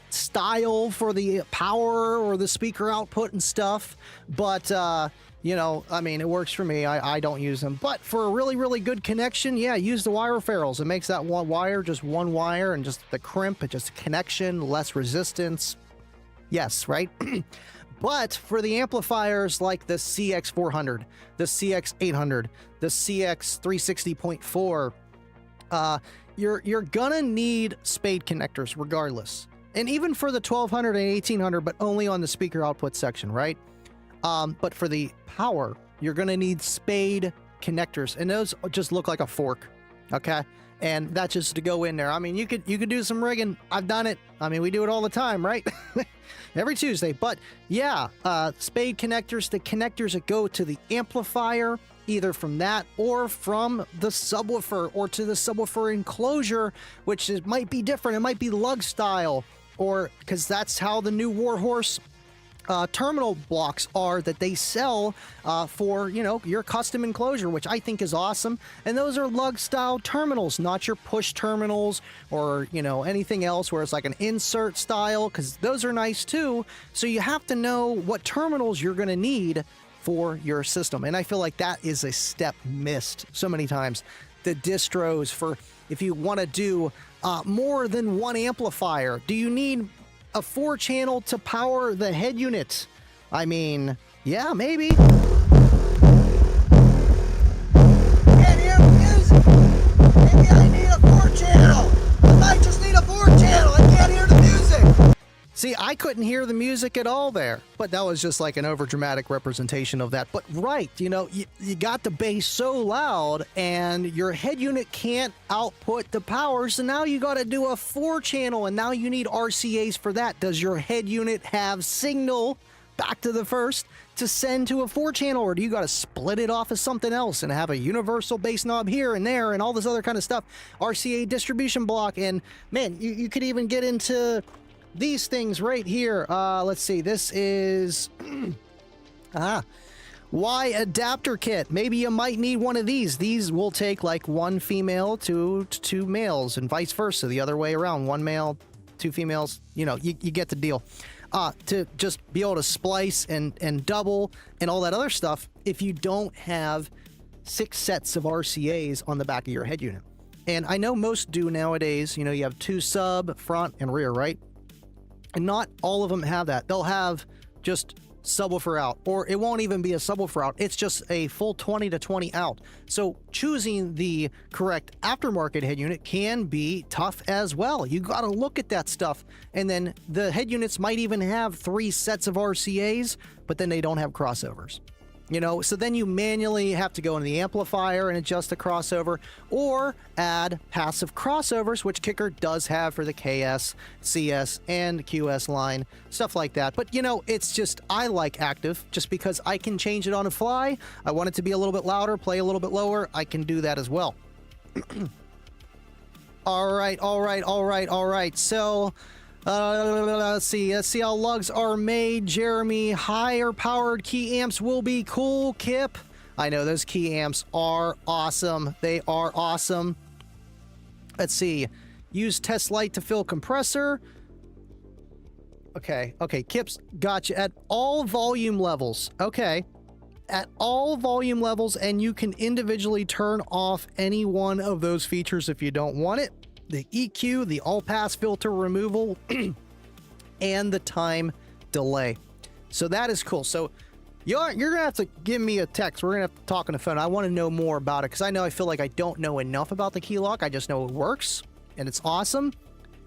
style for the power or the speaker output and stuff. But I mean, it works for me. I don't use them. But for a really, really good connection, yeah, use the wire ferrules. It makes that one wire just one wire, and just the crimp, it's just a connection, less resistance. Yes, right? But for the amplifiers like the CX400, the CX800, the CX360.4, you're gonna need spade connectors regardless. And even for the 1200 and 1800, but only on the speaker output section, right? But for the power, you're going to need spade connectors, and those just look like a fork. Okay. And that's just to go in there. I mean, you could do some rigging. I've done it. I mean, we do it all the time, right? Every Tuesday. But yeah, spade connectors, the connectors that go to the amplifier, either from that or from the subwoofer or to the subwoofer enclosure, which might be different. It might be lug style, or because that's how the new Warhorse terminal blocks are that they sell for, you know, your custom enclosure, which I think is awesome. And those are lug style terminals, not your push terminals or, you know, anything else where it's like an insert style, because those are nice too. So you have to know what terminals you're going to need for your system. And I feel like that is a step missed so many times. The distros for if you want to do more than one amplifier. Do you need a 4-channel to power the head unit? I mean, yeah, maybe. Can't hear the music. Maybe I need a 4-channel. I might just need a 4-channel. I can't hear the music. See, I couldn't hear the music at all there, but that was just like an overdramatic representation of that. But right, you know, you got the bass so loud and your head unit can't output the power, so now you got to do a 4-channel, and now you need RCAs for that. Does your head unit have signal back to the first to send to a 4-channel, or do you got to split it off as something else and have a universal bass knob here and there and all this other kind of stuff? RCA distribution block, and man, you could even get into these things right here. Let's see. This is Y adapter kit. Maybe you might need one of these. These will take like one female to 2 males and vice versa. The other way around. 1 male, 2 females. You know, you get the deal. To just be able to splice and double and all that other stuff if you don't have 6 sets of RCAs on the back of your head unit. And I know most do nowadays. You know, you have 2 sub, front, and rear, right? And not all of them have that. They'll have just subwoofer out, or it won't even be a subwoofer out. It's just a full 20 to 20 out. So choosing the correct aftermarket head unit can be tough as well. You got to look at that stuff. And then the head units might even have 3 sets of RCAs, but then they don't have crossovers. You know, so then you manually have to go into the amplifier and adjust the crossover, or add passive crossovers, which Kicker does have for the KS, CS, and QS line, stuff like that. But, you know, it's just, I like active just because I can change it on the fly. I want it to be a little bit louder, play a little bit lower. I can do that as well. All right. So, let's see how lugs are made. Jeremy, higher powered key amps will be cool. Kip, I know those key amps are awesome. They are awesome. Let's see. Use test light to fill compressor. Okay. Kip's got you at all volume levels. Okay. At all volume levels, and you can individually turn off any one of those features if you don't want it. The EQ, the all-pass filter removal, and the time delay. So that is cool. So you're going to have to give me a text. We're going to have to talk on the phone. I want to know more about it because I feel like I don't know enough about the key lock. I just know it works, and it's awesome.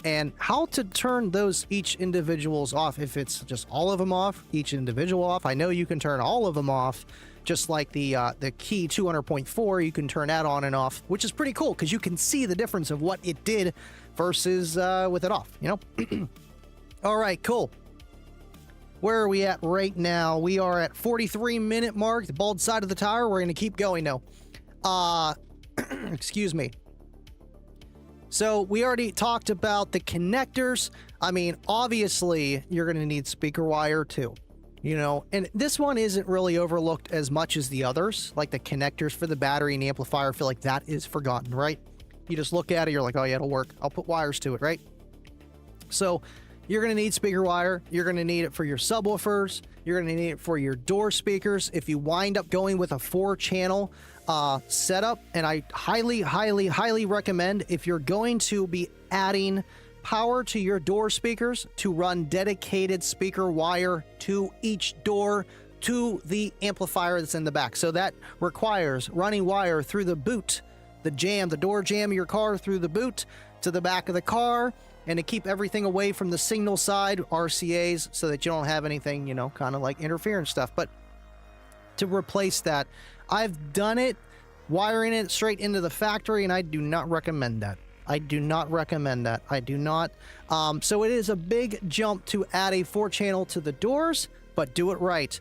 And how to turn those each individuals off. If it's just all of them off, each individual off. I know you can turn all of them off. Just like the key 200.4, you can turn that on and off, which is pretty cool because you can see the difference of what it did versus with it off, you know? All right, cool. Where are we at right now? We are at 43-minute mark, the bald side of the tire. We're going to keep going now. Excuse me. So we already talked about the connectors. I mean, obviously, you're going to need speaker wire too. You know, and this one isn't really overlooked as much as the others, like the connectors for the battery and the amplifier. I feel like that is forgotten, right? You just look at it, you're like, oh yeah, it'll work. I'll put wires to it, right? So you're going to need speaker wire. You're going to need it for your subwoofers. You're going to need it for your door speakers. If you wind up going with a 4-channel setup, and I highly recommend, if you're going to be adding power to your door speakers, to run dedicated speaker wire to each door to the amplifier that's in the back. So that requires running wire through the boot, the door jam of your car, through the boot to the back of the car, and to keep everything away from the signal side, RCAs, so that you don't have anything, you know, kind of like interference stuff. But to replace that, I've done it wiring it straight into the factory, and I do not recommend that. I do not recommend that. I do not. So it is a big jump to add a 4-channel to the doors, but do it right.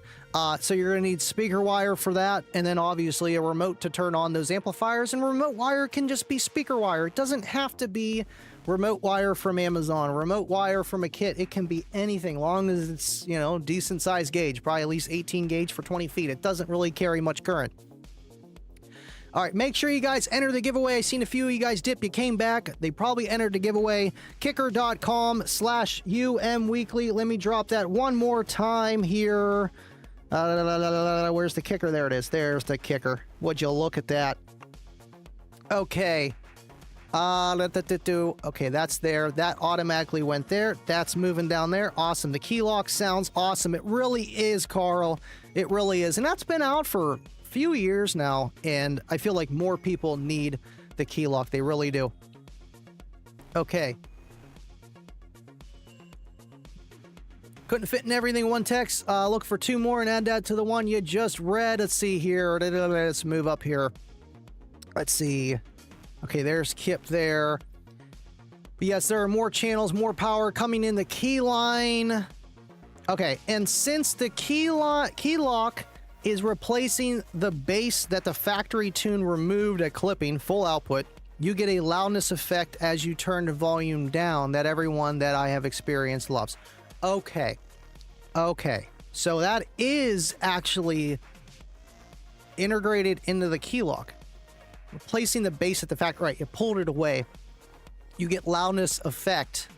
So you're going to need speaker wire for that, and then obviously a remote to turn on those amplifiers, and remote wire can just be speaker wire. It doesn't have to be remote wire from Amazon, remote wire from a kit. It can be anything, long as it's, you know, decent size gauge, probably at least 18 gauge for 20 feet. It doesn't really carry much current. All right, make sure you guys enter the giveaway. I seen a few of you guys dip. You came back. They probably entered the giveaway. Kicker.com/UMweekly. Let me drop that one more time here. Where's the kicker? There it is. There's the kicker. Would you look at that? Okay. Okay, that's there. That automatically went there. That's moving down there. Awesome. The key lock sounds awesome. It really is, Carl. It really is. And that's been out for few years now, and I feel like more people need the key lock. They really do. Okay. Couldn't fit in everything in one text. Look for 2 more and add that to the one you just read. Let's see here. Let's move up here. Let's see. Okay, there's Kip there. But yes, there are more channels, more power coming in the key line. Okay, and since the key lock is replacing the bass that the factory tune removed at clipping, full output, you get a loudness effect as you turn the volume down that everyone that I have experienced loves. Okay. So that is actually integrated into the key lock. Replacing the bass at the factory, right, you pulled it away. You get loudness effect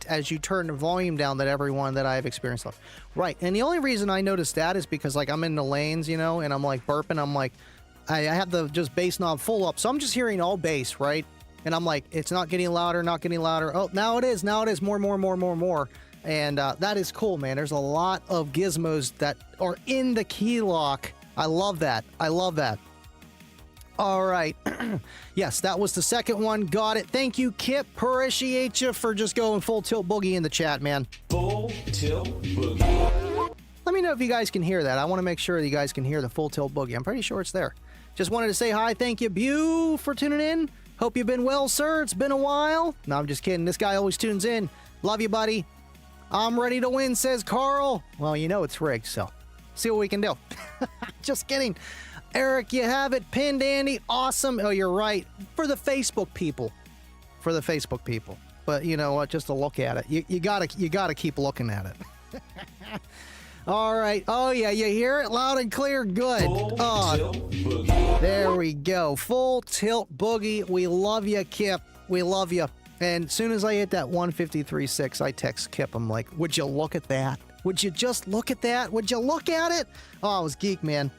as you turn the volume down that everyone that I have experienced loves. Right, and the only reason I noticed that is because, like, I'm in the lanes, you know, and I'm like burping. I'm like, I have the just bass knob full up, so I'm just hearing all bass, right? And I'm like, it's not getting louder, not getting louder. Oh, now it is, more. And that is cool, man. There's a lot of gizmos that are in the key lock. I love that. All right. Yes, that was the second one. Got it. Thank you, Kip. Appreciate you for just going full tilt boogie in the chat, man. Full Tilt Boogie. Let me know if you guys can hear that. I want to make sure that you guys can hear the full tilt boogie. I'm pretty sure it's there. Just wanted to say hi. Thank you, Bew, for tuning in. Hope you've been well, sir. It's been a while. No, I'm just kidding. This guy always tunes in. Love you, buddy. I'm ready to win, says Carl. Well, you know it's rigged, so see what we can do. Just kidding. Eric, you have it pinned, Andy. Awesome. Oh, you're right. For the Facebook people. But you know what? Just to look at it. You gotta keep looking at it. All right. Oh, yeah. You hear it loud and clear? Good. Full Tilt Boogie. There we go. Full tilt boogie. We love you, Kip. We love you. And as soon as I hit that 153.6, I text Kip. I'm like, would you look at that? Would you just look at that? Would you look at it? Oh, I was geek, man.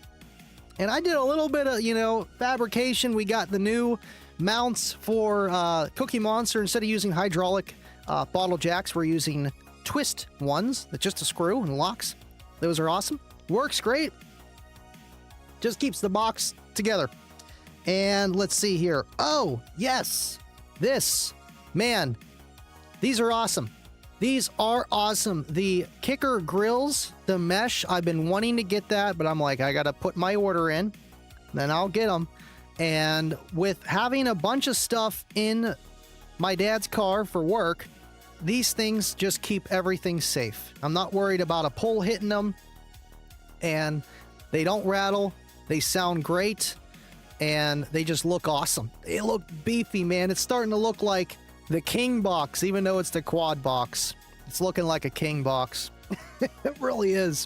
And I did a little bit of, you know, fabrication. We got the new mounts for Cookie Monster. Instead of using hydraulic bottle jacks, we're using twist ones. That's just a screw and locks. Those are awesome. Works great. Just keeps the box together. And let's see here. Oh, yes. This. Man, these are awesome. These are awesome. The Kicker grills, the mesh, I've been wanting to get that, but I'm like, I got to put my order in, then I'll get them. And with having a bunch of stuff in my dad's car for work, these things just keep everything safe. I'm not worried about a pole hitting them, and they don't rattle. They sound great, and they just look awesome. They look beefy, man. It's starting to look like the King box, even though it's the quad box. It's looking like a King box. It really is.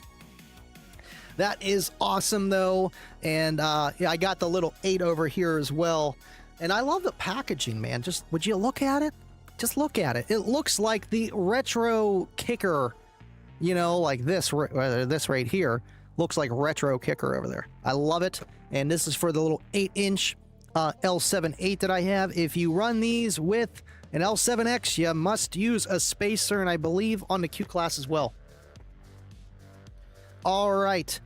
That is awesome, though. And yeah, I got the little 8 over here as well. And I love the packaging, man. Just, would you look at it? Just look at it. It looks like the retro Kicker, you know, like this right here. Looks like retro Kicker over there. I love it. And this is for the little 8-inch L7-8 that I have. If you run these with an L7X, you must use a spacer, and I believe on the Q class as well. All right.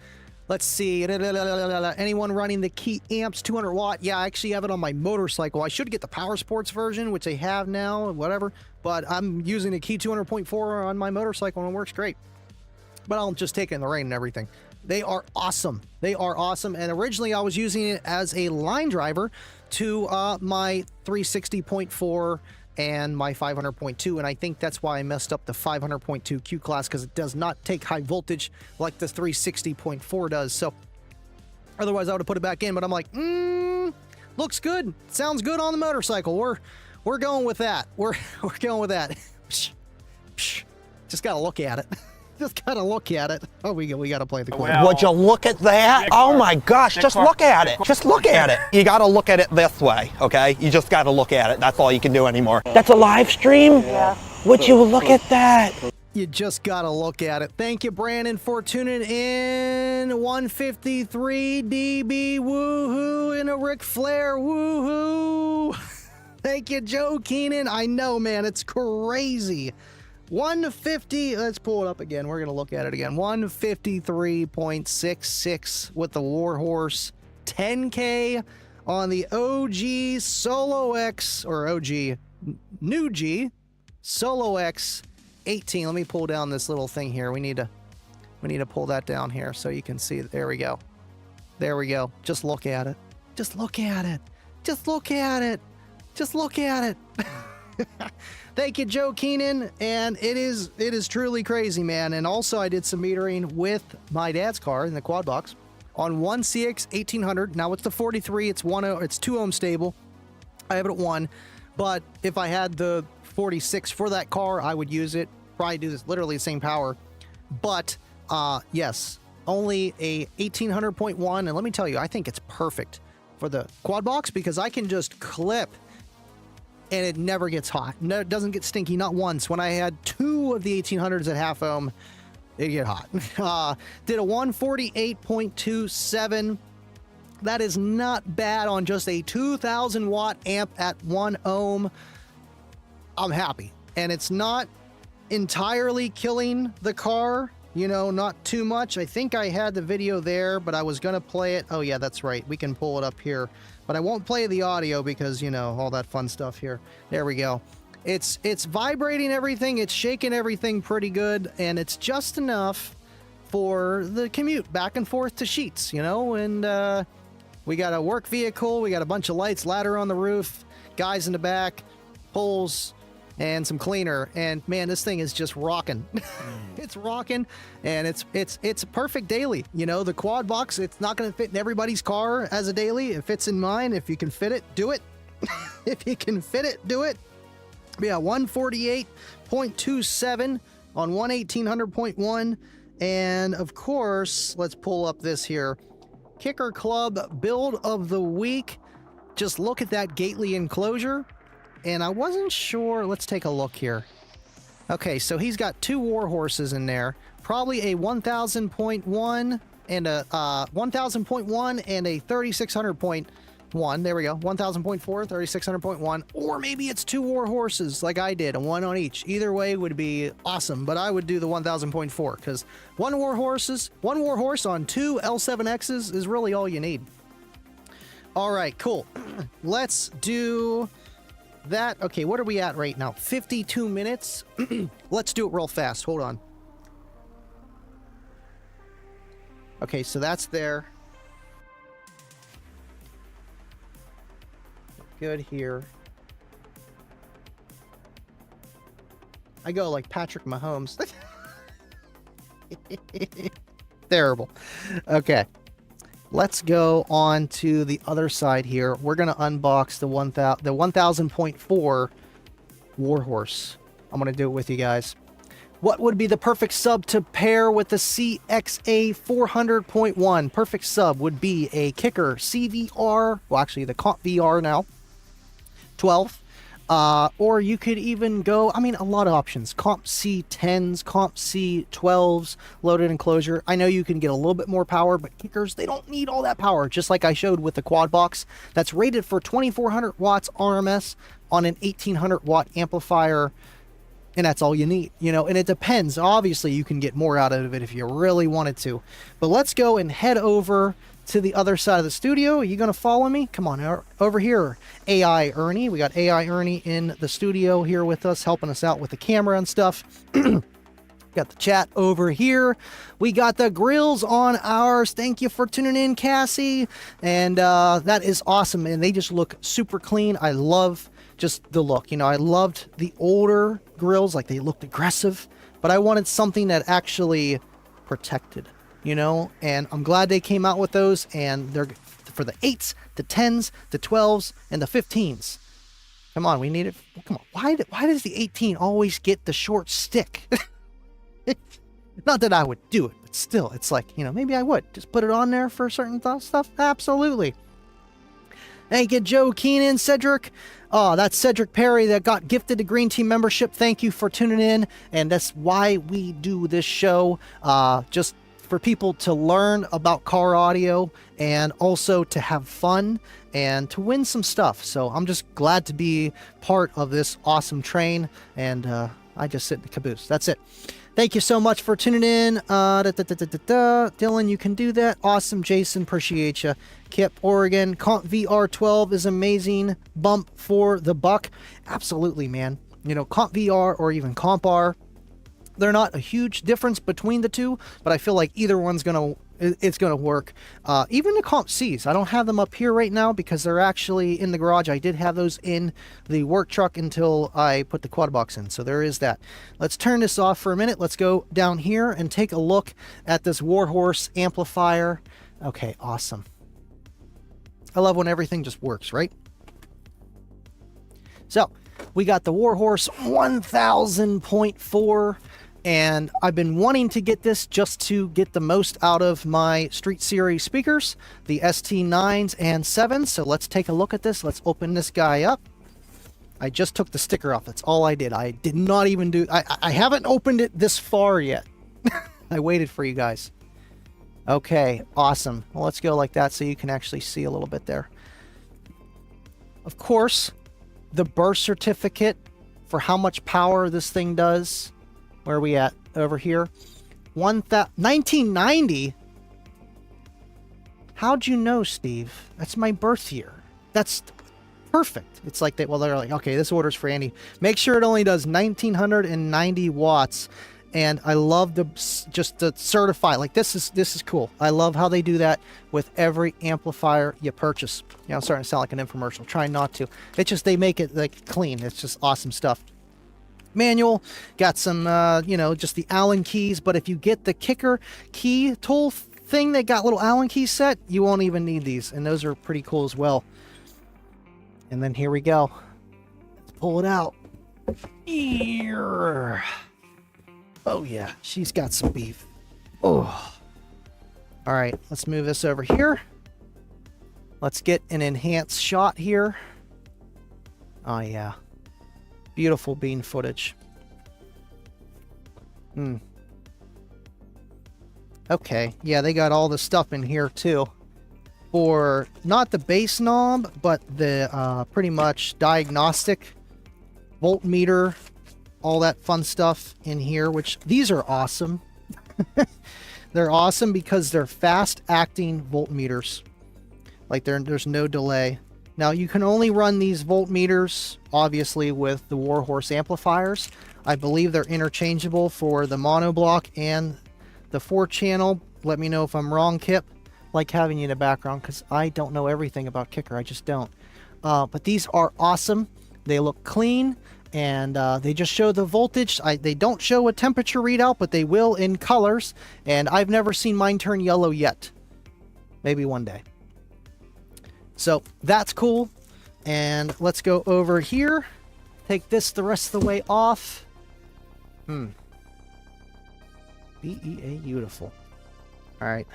Let's see. Anyone running the Key amps 200 watt? Yeah, I actually have it on my motorcycle. I should get the Power Sports version, which they have now, whatever. But I'm using the Key 200.4 on my motorcycle, and it works great. But I'll just take it in the rain and everything. They are awesome. They are awesome. And originally I was using it as a line driver to my 360.4 and my 500.2, and I think that's why I messed up the 500.2 Q class, because it does not take high voltage like the 360.4 does. So otherwise I would have put it back in, but I'm like, looks good. Sounds good on the motorcycle. We're going with that. We're going with that. Just gotta look at it. Just gotta look at it. Oh, we gotta play the clip. Well, would you look at that? Oh my gosh, just look at it. Just look at it. You gotta look at it this way, okay? You just gotta look at it. That's all you can do anymore. That's a live stream? Yeah. Would you look at that? You just gotta look at it. Thank you, Brandon, for tuning in. 153 dB, woohoo, and a Ric Flair, woohoo. Thank you, Joe Keenan. I know, man, it's crazy. 150, let's pull it up again. We're going to look at it again. 153.66 with the Warhorse 10K on the OG Solo X, or OG New G Solo X 18. Let me pull down this little thing here. We need to pull that down here so you can see. There we go. There we go. Just look at it. Just look at it. Just look at it. Just look at it. Thank you, Joe Keenan, and it is truly crazy, man. And also, I did some metering with my dad's car in the quad box on one CX 1800. Now it's the 43. It's 2 ohm stable. I have it at 1, but if I had the 46 for that car, I would use it. Probably do this literally the same power, but yes, only a 1800.1. And let me tell you, I think it's perfect for the quad box because I can just clip. And it never gets hot. No, it doesn't get stinky, not once. When I had 2 of the 1800s at half ohm, it get hot. Did a 148.27. That is not bad on just a 2,000 watt amp at 1 ohm. I'm happy. And it's not entirely killing the car, you know, not too much. I think I had the video there, but I was going to play it. Oh, yeah, that's right. We can pull it up here. But I won't play the audio because, you know, all that fun stuff here. There we go. It's vibrating everything. It's shaking everything pretty good. And it's just enough for the commute back and forth to Sheets, you know. And we got a work vehicle. We got a bunch of lights, ladder on the roof, guys in the back, poles, and some cleaner. And man, this thing is just rocking. It's rocking, and it's a perfect daily. You know, the quad box, it's not going to fit in everybody's car as a daily. It fits in mine. If you can fit it, do it. If you can fit it, do it. Yeah, 148.27 on 1800.1. And of course, let's pull up this here. Kicker Club Build of the Week. Just look at that Gately enclosure. And I wasn't sure. Let's take a look here. Okay, so he's got 2 Warhorses in there. Probably a 1000.1 and a 1000.1 and a 3600.1. There we go. 1000.4, 3600.1. Or maybe it's 2 Warhorses like I did, and 1 on each. Either way would be awesome, but I would do the 1000.4 because 1 Warhorse on 2 L7Xs is really all you need. All right, cool. Let's do that. Okay, what are we at right now? 52 minutes. Let's do it real fast. Hold on. Okay, so that's there. Good here. I go like Patrick Mahomes. Terrible. Okay. Let's go on to the other side here. We're going to unbox the 1000.4 Warhorse. I'm going to do it with you guys. What would be the perfect sub to pair with the CXA 400.1? Perfect sub would be a Kicker CVR, well actually the Comp VR now, 12. Or you could even go, I mean, a lot of options. Comp C10s, Comp C12s, loaded enclosure. I know you can get a little bit more power, but Kickers, they don't need all that power. Just like I showed with the quad box, that's rated for 2400 watts RMS on an 1800 watt amplifier. And that's all you need, you know, and it depends. Obviously, you can get more out of it if you really wanted to. But let's go and head over to the other side of the studio. Are you going to follow me? Come on, over here. AI Ernie. We got AI Ernie in the studio here with us, helping us out with the camera and stuff. Got the chat over here. We got the grills on ours. Thank you for tuning in, Cassie. And that is awesome. And they just look super clean. I love just the look. You know, I loved the older grills. Like, they looked aggressive. But I wanted something that actually protected, you know. And I'm glad they came out with those. And they're for the 8s, the 10s, the 12s, and the 15s. Come on, we need it. Come on. Why does the 18 always get the short stick? Not that I would do it, but still, it's like, you know, maybe I would just put it on there for certain stuff. Absolutely. Thank you, Joe Keenan, Cedric. Oh, that's Cedric Perry that got gifted the Green Team membership. Thank you for tuning in. And that's why we do this show, just for people to learn about car audio and also to have fun and to win some stuff. So I'm just glad to be part of this awesome train. And I just sit in the caboose. That's it. Thank you so much for tuning in. Dylan, you can do that. Awesome, Jason. Appreciate you. Kip, Oregon. Comp VR12 is amazing. Bump for the buck. Absolutely, man. You know, Comp VR or even Comp R, they're not a huge difference between the two, but I feel like either one's it's gonna work. Even the Comp Cs, I don't have them up here right now because they're actually in the garage. I did have those in the work truck until I put the quad box in, so there is that. Let's turn this off for a minute. Let's go down here and take a look at this Warhorse amplifier. Okay, awesome. I love when everything just works, right? So we got the Warhorse 1000.4. And I've been wanting to get this just to get the most out of my Street Series speakers, the ST9s and 7s. So let's take a look at this. Let's open this guy up. I just took the sticker off. That's all I did. I did not even do... I haven't opened it this far yet. I waited for you guys. Okay, awesome. Well, let's go like that so you can actually see a little bit there. Of course, the birth certificate for how much power this thing does... Where are we at? Over here. 1990? How'd you know, Steve? That's my birth year. That's perfect. It's like they, well, they're like, okay, this order's for Andy. Make sure it only does 1990 watts. And I love just the certify. Like, this is cool. I love how they do that with every amplifier you purchase. You know, I'm starting to sound like an infomercial. Try not to. It's just, they make it like clean. It's just awesome stuff. Manual, got some you know, just the Allen keys, but if you get the kicker key tool thing that got little Allen keys set, you won't even need these, and those are pretty cool as well. And then here we go. Let's pull it out. Oh yeah, she's got some beef. Oh, all right, let's move this over here. Let's get an enhanced shot here. Oh yeah, beautiful bean footage. Okay, yeah, they got all the stuff in here too. For not the bass knob, but the pretty much diagnostic voltmeter, all that fun stuff in here, which these are awesome. They're awesome because they're fast acting voltmeters. Like there's no delay. Now you can only run these voltmeters obviously with the Warhorse amplifiers. I believe they're interchangeable for the monoblock and the 4-channel. Let me know if I'm wrong, Kip. Like having you in the background because I don't know everything about Kicker. I just don't. But these are awesome. They look clean and they just show the voltage. They don't show a temperature readout, but they will in colors. And I've never seen mine turn yellow yet. Maybe one day. So that's cool. And let's go over here. Take this the rest of the way off. BEA beautiful. All right.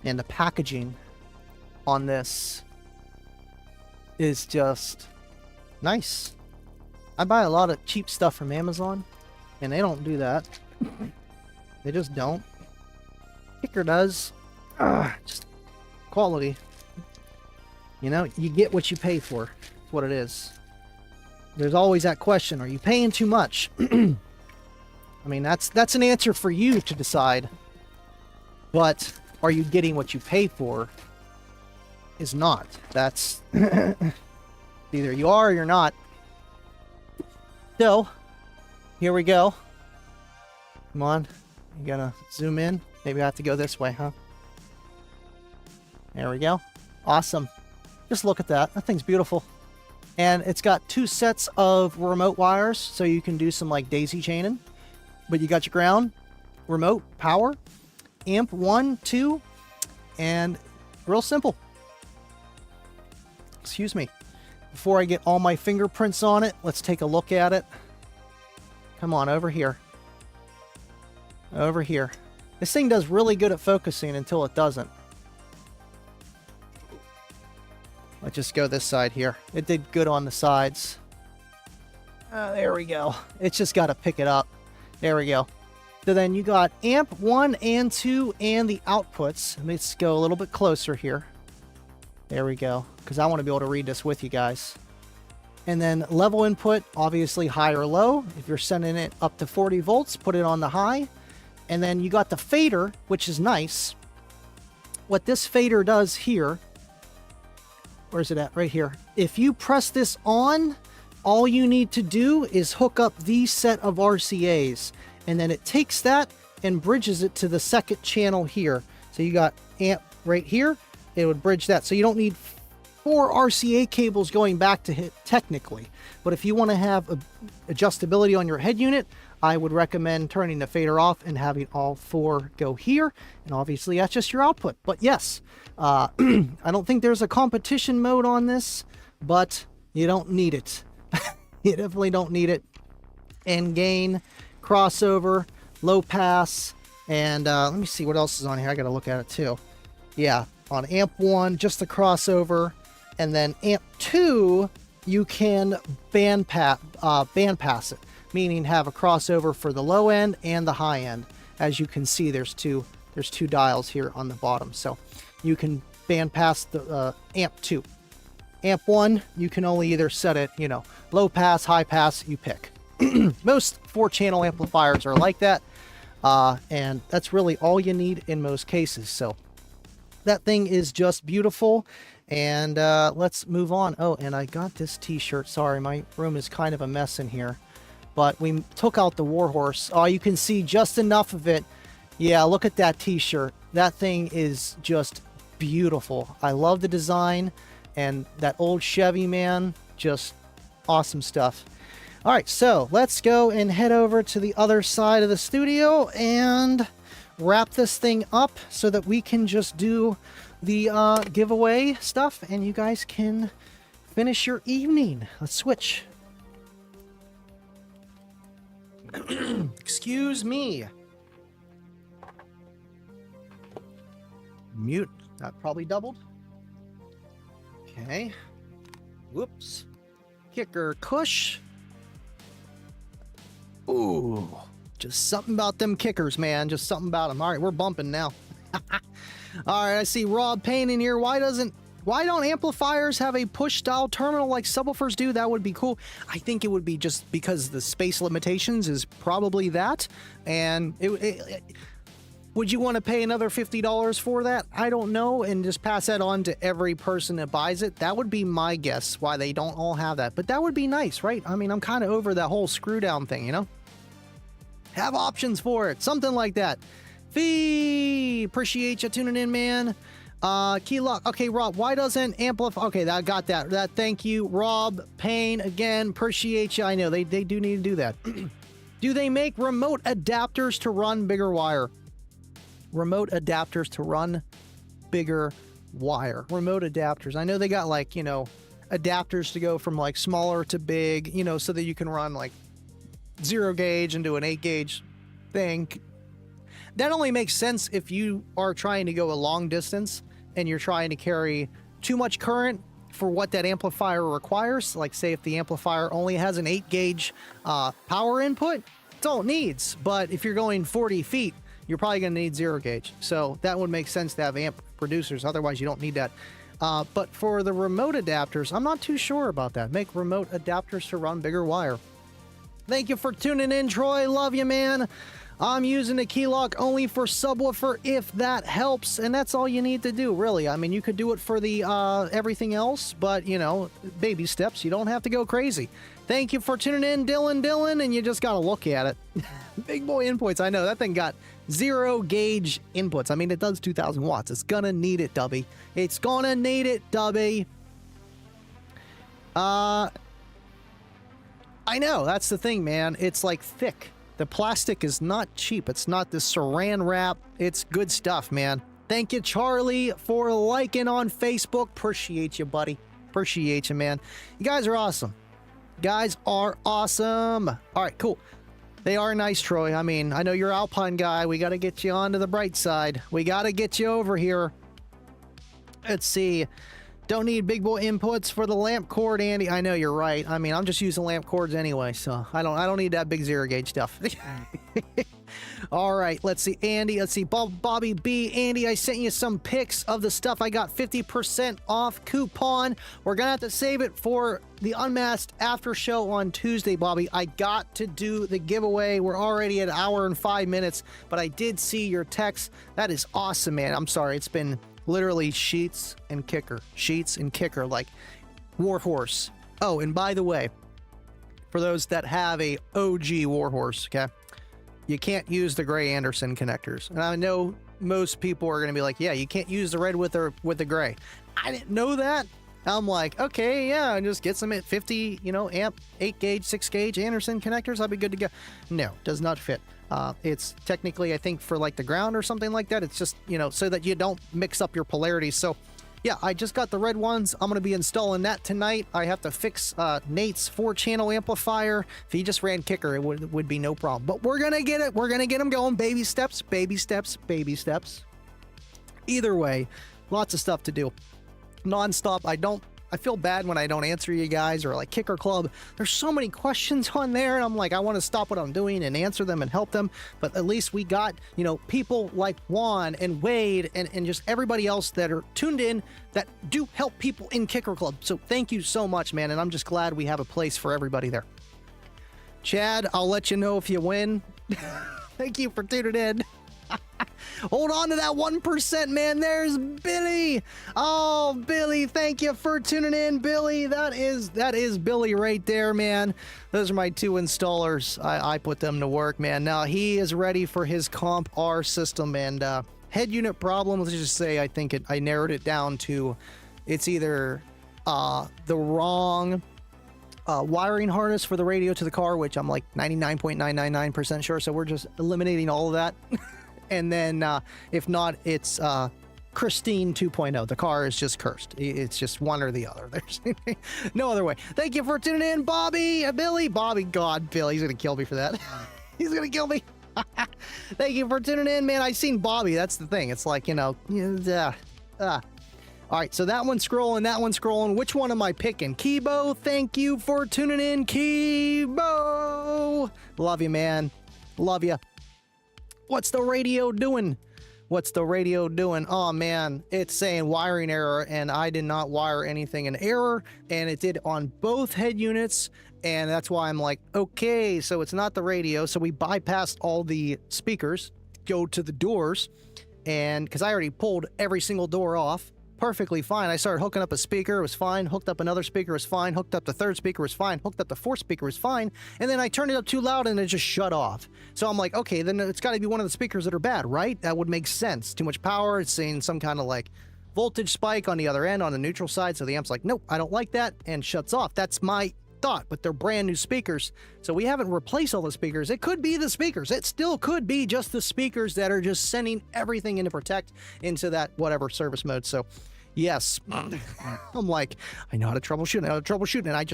And the packaging on this is just nice. I buy a lot of cheap stuff from Amazon, and they don't do that. They just don't. Kicker does. Just quality. You know, you get what you pay for. That's what it is. There's always that question, are you paying too much? I mean, that's an answer for you to decide. But are you getting what you pay for is not. That's either you are or you're not. So, here we go. Come on. You gotta zoom in. Maybe I have to go this way, huh? There we go. Awesome. Just look at that. That thing's beautiful. And it's got 2 sets of remote wires, so you can do some like daisy chaining. But you got your ground, remote, power, amp 1, 2, and real simple. Excuse me. Before I get all my fingerprints on it, let's take a look at it. Come on, over here. Over here. This thing does really good at focusing until it doesn't. Let's just go this side here. It did good on the sides. There we go. It's just got to pick it up. There we go. So then you got amp 1 and 2 and the outputs. Let's go a little bit closer here. There we go. Because I want to be able to read this with you guys. And then level input, obviously high or low. If you're sending it up to 40 volts, put it on the high. And then you got the fader, which is nice. What this fader does here, where's it at? Right here. If you press this on, all you need to do is hook up these set of RCAs. And then it takes that and bridges it to the second channel here. So you got amp right here. It would bridge that. So you don't need 4 RCA cables going back to hit technically. But if you want to have adjustability on your head unit, I would recommend turning the fader off and having all 4 go here. And obviously that's just your output. But yes, I don't think there's a competition mode on this, but you don't need it. You definitely don't need it. And gain, crossover, low pass, and let me see what else is on here. I got to look at it too. Yeah, on amp 1, just the crossover, and then amp 2, you can band pass it, meaning have a crossover for the low end and the high end. As you can see, there's two dials here on the bottom, so you can band pass the amp 2. Amp 1, you can only either set it, low pass, high pass, you pick. Most 4-channel amplifiers are like that, and that's really all you need in most cases. So that thing is just beautiful, and let's move on. Oh, and I got this t-shirt. Sorry, my room is kind of a mess in here, but we took out the Warhorse. Oh, you can see just enough of it. Yeah, look at that t-shirt. That thing is just beautiful. I love the design. And that old Chevy, man, just awesome stuff. All right, so let's go and head over to the other side of the studio and wrap this thing up so that we can just do the giveaway stuff and you guys can finish your evening. Let's switch. Excuse me. Mute. That probably doubled. Okay. Whoops. Kicker Kush. Ooh. Just something about them kickers, man. Just something about them. All right, we're bumping now. All right, I see Rob Payne in here. Why don't amplifiers have a push-style terminal like subwoofers do? That would be cool. I think it would be just because the space limitations is probably that. And would you want to pay another $50 for that? I don't know, and just pass that on to every person that buys it. That would be my guess why they don't all have that. But that would be nice, right? I mean, I'm kind of over that whole screw down thing, Have options for it. Something like that. Fee! Appreciate you tuning in, man. Key lock. Okay, Rob, why doesn't amplify? Okay, I got that. Thank you, Rob Payne. Again, appreciate you. I know they do need to do that. Do they make remote adapters to run bigger wire? Remote adapters to run bigger wire. Remote adapters. I know they got adapters to go from smaller to big, so that you can run 0 gauge into an 8 gauge thing. That only makes sense if you are trying to go a long distance and you're trying to carry too much current for what that amplifier requires. Like say if the amplifier only has an 8 gauge power input, it's all it needs. But if you're going 40 feet, you're probably going to need 0 gauge. So that would make sense to have amp producers. Otherwise, you don't need that. But for the remote adapters, I'm not too sure about that. Make remote adapters to run bigger wire. Thank you for tuning in, Troy. Love you, man. I'm using a key lock only for subwoofer if that helps, and that's all you need to do, really. I mean, you could do it for the everything else, but, you know, baby steps. You don't have to go crazy. Thank you for tuning in, Dylan, and you just got to look at it. Big boy inputs. I know, that thing got 0 gauge inputs. I mean, it does 2,000 watts. It's gonna need it, Dubby. It's gonna need it, Dubby. I know, that's the thing, man. It's like thick. The plastic is not cheap. It's not this saran wrap. It's good stuff, man. Thank you, Charlie, for liking on Facebook. Appreciate you, buddy. Appreciate you, man. You guys are awesome. Guys are awesome. All right, cool. They are nice, Troy. I mean, I know you're Alpine guy. We got to get you onto the bright side. We got to get you over here. Let's see. Don't need big boy inputs for the lamp cord, Andy. I know you're right. I mean, I'm just using lamp cords anyway, so I don't need that big 0 gauge stuff. All right, let's see, Andy. Let's see, Bobby B. Andy, I sent you some pics of the stuff I got 50% off coupon. We're gonna have to save it for the Unmasked after show on Tuesday, Bobby. I got to do the giveaway. We're already at 1 hour and 5 minutes, but I did see your text. That is awesome, man. I'm sorry, it's been literally sheets and kicker, like Warhorse. Oh, and by the way, for those that have a OG Warhorse, okay, you can't use the gray Anderson connectors. And I know most people are going to be like, yeah, you can't use the red with the gray. I didn't know that. I'm like, okay, yeah, and just get some at 50, amp, 8 gauge, 6 gauge Anderson connectors. I'll be good to go. No, does not fit. It's technically, I think, for like the ground or something like that. It's just, so that you don't mix up your polarities. So yeah, I just got the red ones. I'm going to be installing that tonight. I have to fix Nate's 4-channel amplifier. If he just ran kicker, it would be no problem. But we're going to get it. We're going to get them going. Baby steps, baby steps, baby steps. Either way, lots of stuff to do. Non-stop. I feel bad when I don't answer you guys, or like Kicker Club. There's so many questions on there, and I'm like, I want to stop what I'm doing and answer them and help them. But at least we got, people like Juan and Wade and just everybody else that are tuned in that do help people in Kicker Club. So thank you so much, man. And I'm just glad we have a place for everybody there. Chad, I'll let you know if you win. Thank you for tuning in. Hold on to that 1%, man. There's Billy. Oh, Billy, thank you for tuning in, Billy. That is Billy right there, man. Those are my 2 installers. I put them to work, man. Now he is ready for his Comp R system, and head unit problem. Let's just say I narrowed it down to it's either the wrong wiring harness for the radio to the car, which I'm like 99.999% sure. So we're just eliminating all of that. And then if not, it's Christine 2.0. The car is just cursed. It's just one or the other. There's no other way. Thank you for tuning in, Bobby, Billy. Bobby, God, Billy, he's going to kill me for that. He's going to kill me. Thank you for tuning in, man. I seen Bobby. That's the thing. It's like, all right, so that one's scrolling. Which one am I picking? Kibo, thank you for tuning in, Kibo. Love you, man. Love you. What's the radio doing? Oh, man, it's saying wiring error, and I did not wire anything in error, and it did on both head units, and that's why I'm like, okay, so it's not the radio. So we bypassed all the speakers, go to the doors, and because I already pulled every single door off, perfectly fine. I started hooking up a speaker, it was fine. Hooked up another speaker, it was fine. Hooked up the third speaker, it was fine. Hooked up the fourth speaker, it was fine. And then I turned it up too loud and it just shut off. So I'm like, okay, then it's got to be one of the speakers that are bad, right? That would make sense. Too much power. It's saying some kind of like voltage spike on the other end on the neutral side. So the amp's like, nope, I don't like that, and shuts off. That's my thought, but they're brand new speakers. So we haven't replaced all the speakers. It could be the speakers. It still could be just the speakers that are just sending everything into protect into that whatever service mode. So yes, I'm like, I know how to troubleshoot, and I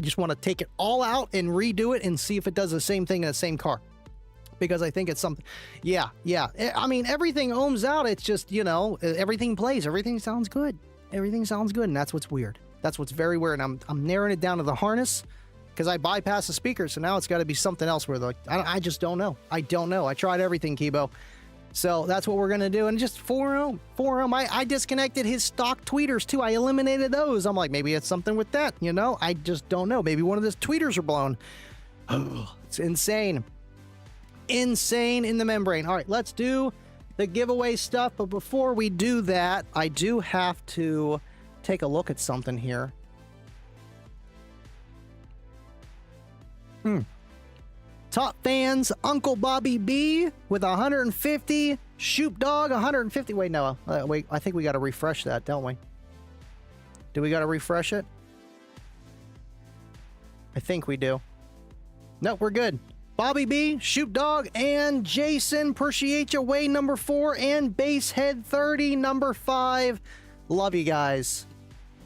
just want to take it all out and redo it and see if it does the same thing in the same car, because I think it's something. Yeah. I mean, everything ohms out. It's just, everything plays. Everything sounds good. And that's what's weird. That's what's very weird. And I'm narrowing it down to the harness because I bypassed the speaker. So now it's got to be something else where I just don't know. I tried everything, Kibo. So that's what we're going to do. And just for him. I disconnected his stock tweeters too. I eliminated those. I'm like, maybe it's something with that, I just don't know. Maybe one of his tweeters are blown. Oh, it's insane. insane in the membrane. All right, let's do the giveaway stuff. But before we do that, I do have to take a look at something here. Top fans, Uncle Bobby B with 150. Shoop Dog, 150. Wait, no. Wait, I think we got to refresh that, don't we? Do we got to refresh it? I think we do. Nope, we're good. Bobby B, Shoop Dog, and Jason. Appreciate you. Way number 4 and Basehead 30, number 5. Love you guys.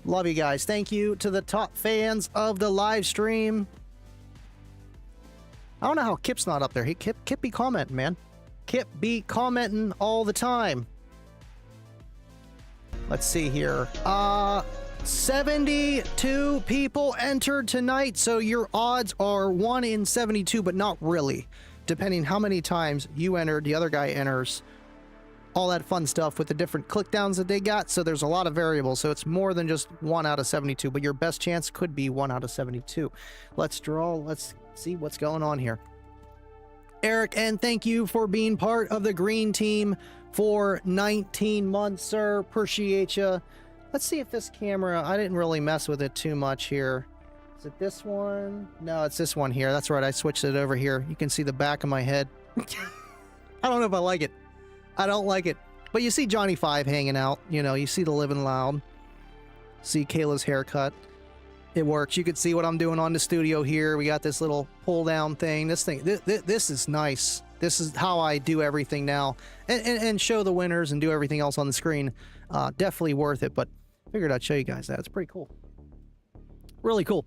Love you guys. Thank you to the top fans of the live stream. I don't know how Kip's not up there. Kip be commenting, man. Kip be commenting all the time. Let's see here. 72 people entered tonight, so your odds are 1 in 72, but not really. Depending how many times you entered, the other guy enters. All that fun stuff with the different click downs that they got, so there's a lot of variables, so it's more than just 1 out of 72, but your best chance could be 1 out of 72. Let's draw, let's see what's going on here. Eric, and thank you for being part of the green team for 19 months, sir. Appreciate you. Let's see if this camera, I didn't really mess with it too much here. Is it this one? No, it's this one here. That's right, I switched it over here. You can see the back of my head. I don't know if I like it. I don't like it. But you see Johnny 5 hanging out. You know, you see the Living Loud. See Kayla's haircut. It works. You can see what I'm doing on the studio here. We got this little pull down thing. This is nice. This is how I do everything now. And show the winners and do everything else on the screen. Definitely worth it. But figured I'd show you guys that. It's pretty cool. Really cool.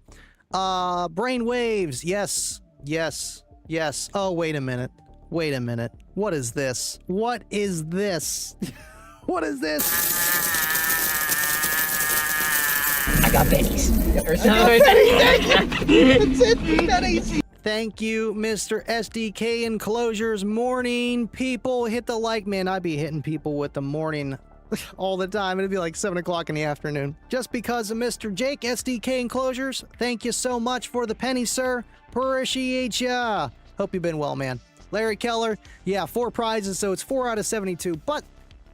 Brain waves. Yes. Yes. Yes. Oh, wait a minute. Wait a minute. What is this? What is this? What is this? I got pennies. Thank you, Mr. SDK Enclosures. Morning, people. Hit the like, man. I'd be hitting people with the morning all the time. It'd be like 7 o'clock in the afternoon. Just because of Mr. Jake SDK Enclosures. Thank you so much for the penny, sir. Appreciate ya. Hope you've been well, man. Larry Keller, yeah, 4 prizes, so it's 4 out of 72, but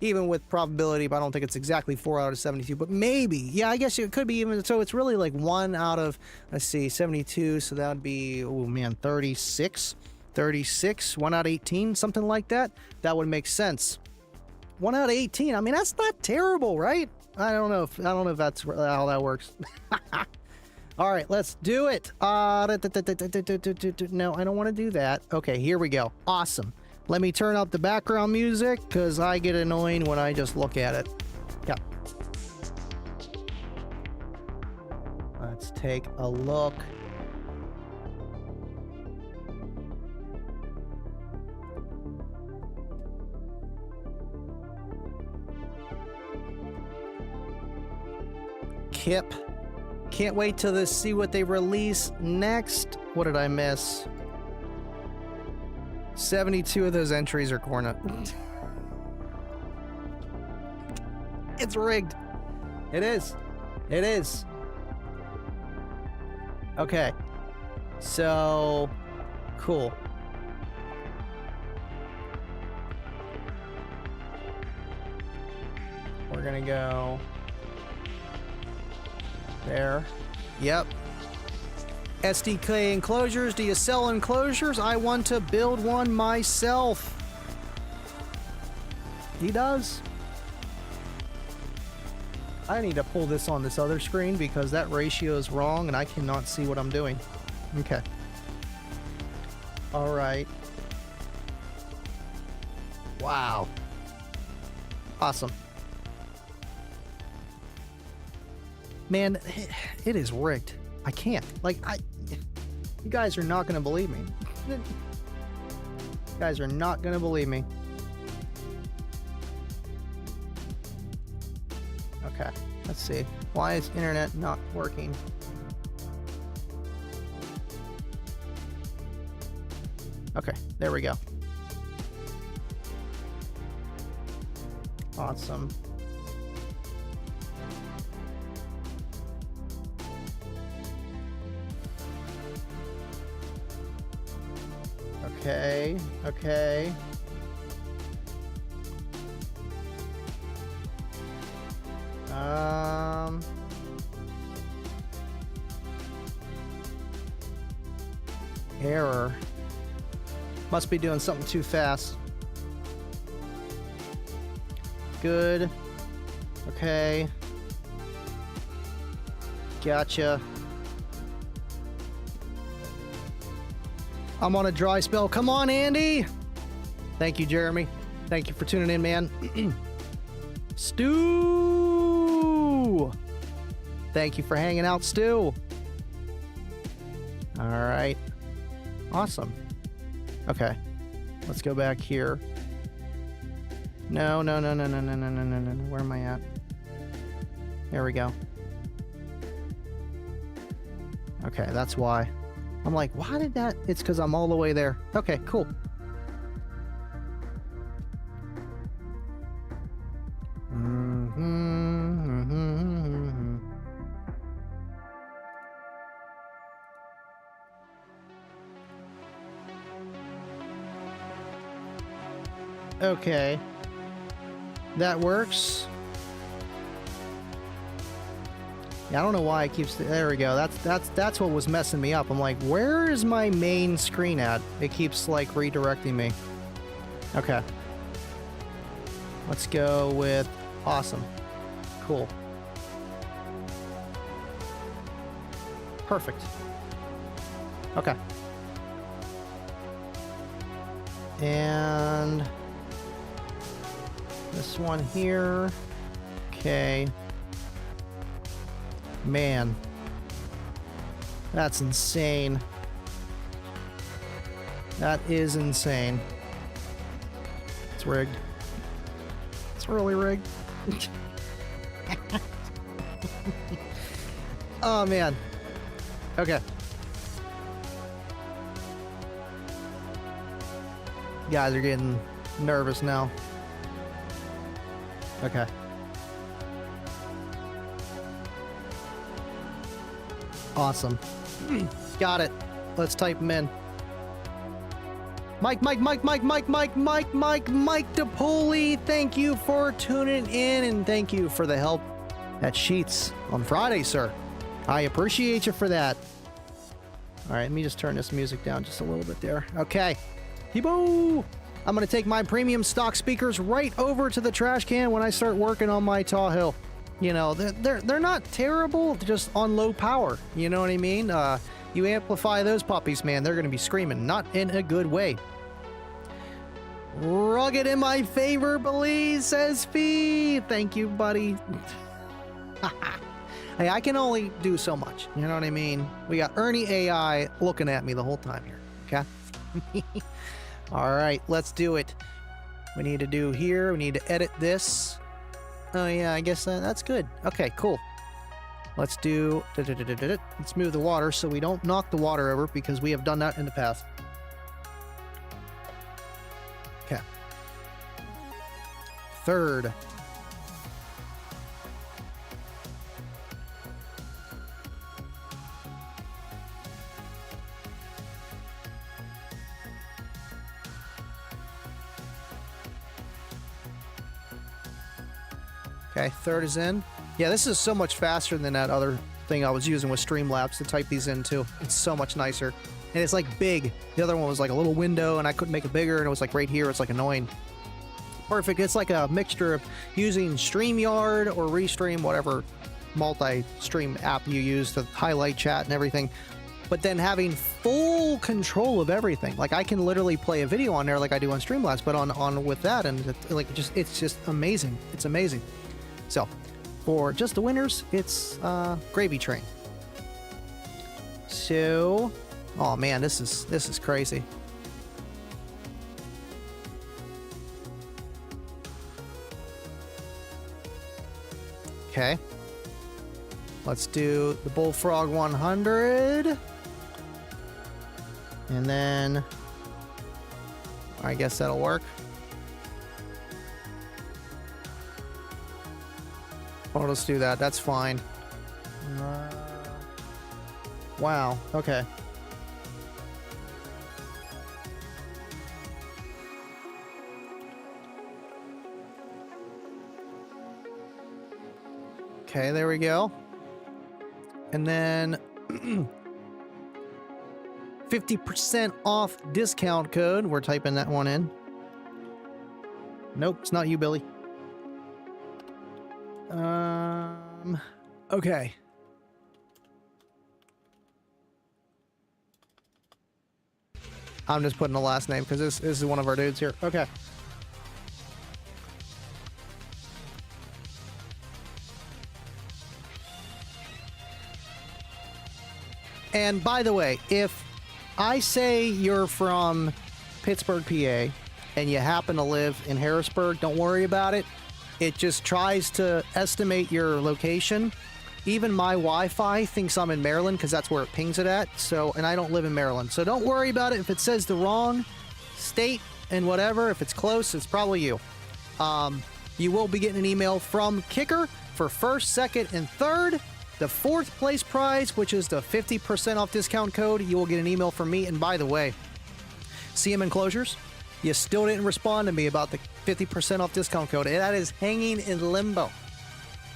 even with probability, but I don't think it's exactly 4 out of 72, but maybe. Yeah, I guess it could be even, so it's really like 1 out of, let's see, 72, so that would be, oh man, 36, 1 out of 18, something like that. That would make sense. 1 out of 18, I mean, that's not terrible, right? I don't know if that's how that works. All right, let's do it. No, I don't want to do that. Okay, here we go. Awesome. Let me turn up the background music because I get annoying when I just look at it. Yeah. Let's take a look. Kip. Can't wait till this, see what they release next. What did I miss? 72 of those entries are cornet. It's rigged. It is. It is. Okay. So, cool. We're gonna go there. Yep. SDK Enclosures. Do you sell enclosures? I want to build one myself. He does. I need to pull this on this other screen because that ratio is wrong and I cannot see what I'm doing. Okay. All right. Wow. Awesome. Man, it is rigged. I can't. You guys are not going to believe me. You guys are not going to believe me. Okay, let's see. Why is internet not working? Okay, there we go. Awesome. Okay, okay. Error. Must be doing something too fast. Good. Okay. Gotcha. I'm on a dry spell. Come on, Andy! Thank you, Jeremy. Thank you for tuning in, man. Stu! Thank you for hanging out, Stu. All right. Awesome. Okay. Let's go back here. No. Where am I at? There we go. Okay, that's why. I'm like, why did that? It's because I'm all the way there. Okay, cool. Okay. That works. Yeah, I don't know why it keeps... There we go. That's what was messing me up. I'm like, where is my main screen at? It keeps, like, redirecting me. Okay. Let's go with... Awesome. Cool. Perfect. Okay. And... this one here. Okay. Man. That's insane. That is insane. It's rigged. It's really rigged. Oh, man. Okay. You guys are getting nervous now. Okay. Awesome. Got it. Let's type them in. Mike DePoli, thank you for tuning in and thank you for the help at Sheets on Friday, sir. I appreciate you for that. All right, let me just turn this music down just a little bit there. Okay. Hebo! I'm going to take my premium stock speakers right over to the trash can when I start working on my Tall Hill. You know, they're not terrible, just on low power. You know what I mean? You amplify those puppies, man, they're going to be screaming. Not in a good way. Rugged in my favor, please, says Fee. Thank you, buddy. Hey, I can only do so much. You know what I mean? We got Ernie AI looking at me the whole time here. Okay? All right, let's do it. We need to do here. We need to edit this. Oh, yeah, I guess that's good. Okay, cool. Let's do... Let's move the water so we don't knock the water over because we have done that in the past. Okay. Third. Okay, third is in. Yeah, this is so much faster than that other thing I was using with Streamlabs to type these in too. It's so much nicer. And it's like big. The other one was like a little window and I couldn't make it bigger and it was like right here. It's like annoying. Perfect. It's like a mixture of using StreamYard or Restream, whatever multi-stream app you use to highlight chat and everything. But then having full control of everything. Like I can literally play a video on there like I do on Streamlabs, but on with that and it's just amazing. It's amazing. So, for just the winners, it's Gravy Train. So, oh man, this is crazy. Okay. Let's do the Bullfrog 100. And then I guess that'll work. Oh, let's do that. That's fine. Wow. Okay. Okay, there we go. And then 50% off discount code. We're typing that one in. Nope, it's not you, Billy. Okay. I'm just putting the last name because this is one of our dudes here. Okay. And by the way, if I say you're from Pittsburgh, PA, and you happen to live in Harrisburg, don't worry about it. It just tries to estimate your location. Even my Wi-Fi thinks I'm in Maryland because that's where it pings it at. So, and I don't live in Maryland. So don't worry about it if it says the wrong state and whatever. If it's close, it's probably you. You will be getting an email from Kicker for first, second, and third. The fourth place prize, which is the 50% off discount code, you will get an email from me. And by the way, CM Enclosures, you still didn't respond to me about the 50% off discount code. That is hanging in limbo.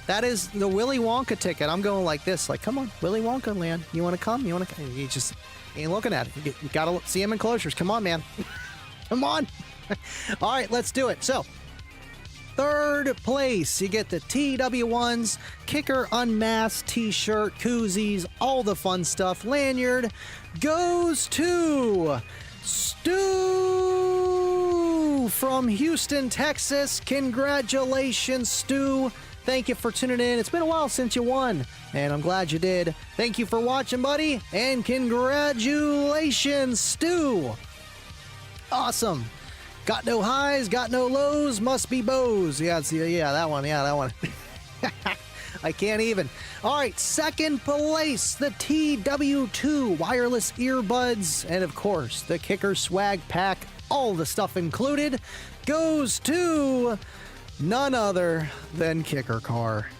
That is the Willy Wonka ticket. I'm going like this, like, come on, Willy Wonka land. You want to come? You want to come? You just ain't looking at it. You got to look, CM Enclosures. Come on, man. Come on. All right, let's do it. So, third place, you get the TW1s, Kicker Unmasked t-shirt, koozies, all the fun stuff. Lanyard goes to Stu from Houston, Texas. Congratulations, Stu. Thank you for tuning in. It's been a while since you won, and I'm glad you did. Thank you for watching, buddy, and congratulations, Stu. Awesome. Got no highs, got no lows, must be bows. Yeah, that one. Yeah, that one. I can't even. All right, second place, the TW2 wireless earbuds, and of course, the Kicker swag pack, all the stuff included, goes to none other than Kicker Car.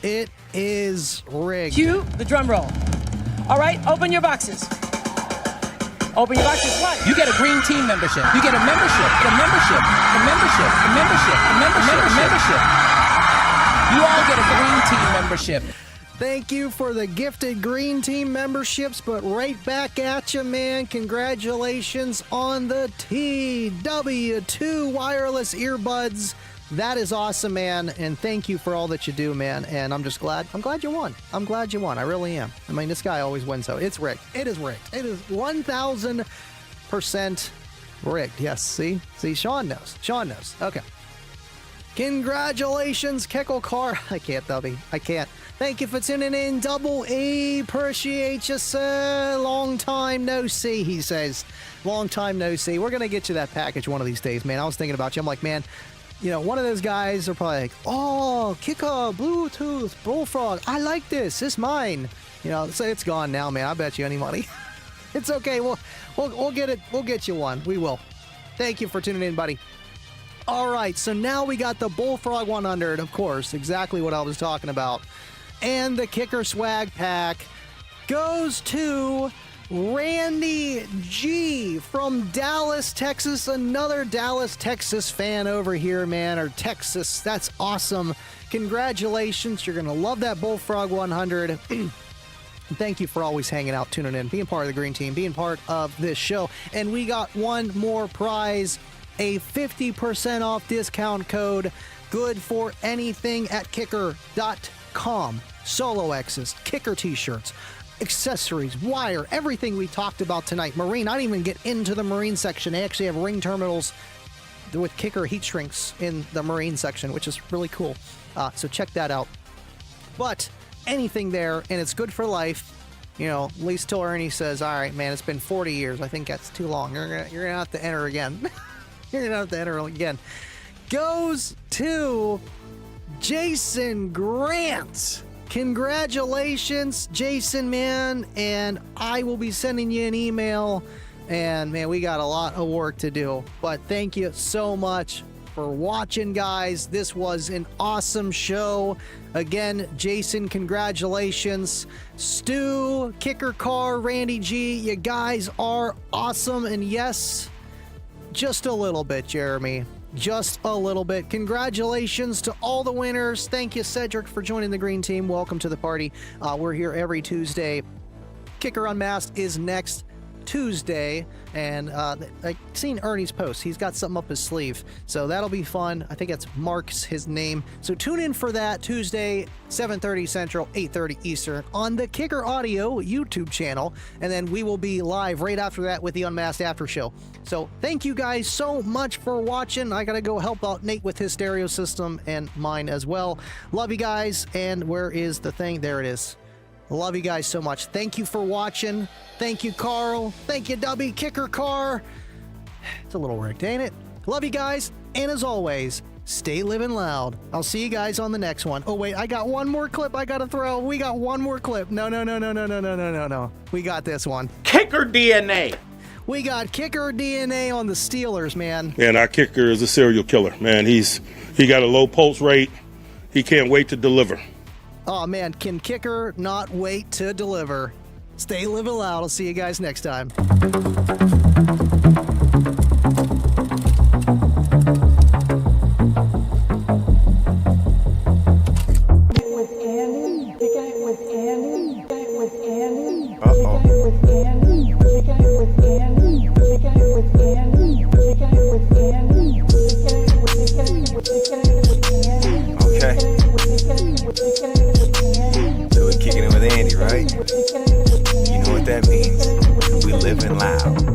It is rigged. Cue the drum roll. All right, open your boxes. Open your boxes. What? You get a green team membership. You get a membership. You all get a green team membership. Thank you for the gifted green team memberships, but right back at you, man. Congratulations on the TW2 wireless earbuds. That is awesome, man, and thank you for all that you do, man. And I'm just glad. I'm glad you won. I'm glad you won. I really am. I mean, this guy always wins, though. It's rigged. It is rigged. It is 1,000% rigged. Yes. See, Sean knows. Sean knows. Okay. Congratulations, Kicker Car. I can't, Dubby. I can't. Thank you for tuning in. Double E. Appreciate you, sir. Long time no see, he says. Long time no see. We're gonna get you that package one of these days, man. I was thinking about you. I'm like, man. You know, one of those guys are probably like, oh, Kicker, Bluetooth, Bullfrog. I like this. It's mine. You know, so it's gone now, man. I bet you any money. It's okay. We'll get it. We'll get you one. We will. Thank you for tuning in, buddy. All right. So now we got the Bullfrog 100, of course, exactly what I was talking about. And the Kicker swag pack goes to Randy G from Dallas, Texas. Another Dallas, Texas fan over here, man. Or Texas. That's awesome. Congratulations. You're going to love that Bullfrog 100. Thank you for always hanging out, tuning in, being part of the green team, being part of this show. And we got one more prize, a 50% off discount code, good for anything at kicker.com. Solo X's, Kicker t-shirts, accessories, wire, everything we talked about tonight. Marine, I didn't even get into the Marine section. They actually have ring terminals with Kicker heat shrinks in the Marine section, which is really cool. So check that out. But anything there, and it's good for life. You know, at least till Ernie says, all right, man, it's been 40 years. I think that's too long. You're gonna have to enter again. You're gonna have to enter again. Goes to Jason Grant. Congratulations, Jason, man, and I will be sending you an email, and man, we got a lot of work to do, but thank you so much for watching, guys. This was an awesome show. Again, Jason, congratulations. Stu, Kicker Car, Randy G, you guys are awesome, and yes, just a little bit, Jeremy. just a little bit. Congratulations to all the winners. Thank you, Cedric, for joining the green team. Welcome to the party. We're here every Tuesday. Kicker Unmasked is next Tuesday, and I seen Ernie's post. He's got something up his sleeve, so that'll be fun. I think that's Mark's his name. So tune in for that Tuesday, 7:30 Central, 8:30 Eastern on the Kicker Audio YouTube channel, and then we will be live right after that with the Unmasked After Show. So thank you guys so much for watching. I gotta go help out Nate with his stereo system and mine as well. Love you guys, and where is the thing? There it is. Love you guys so much. Thank you for watching. Thank you, Carl. Thank you, Dubby Kicker Car. It's a little rigged, ain't it? Love you guys. And as always, stay living loud. I'll see you guys on the next one. Oh, wait, I got one more clip I got to throw. We got one more clip. No. We got this one. Kicker DNA. We got Kicker DNA on the Steelers, man. And our kicker is a serial killer, man. He got a low pulse rate. He can't wait to deliver. Oh, man, can Kicker not wait to deliver? Stay living loud. I'll see you guys next time. So we're kicking it with Andy, right? You know what that means. We living loud.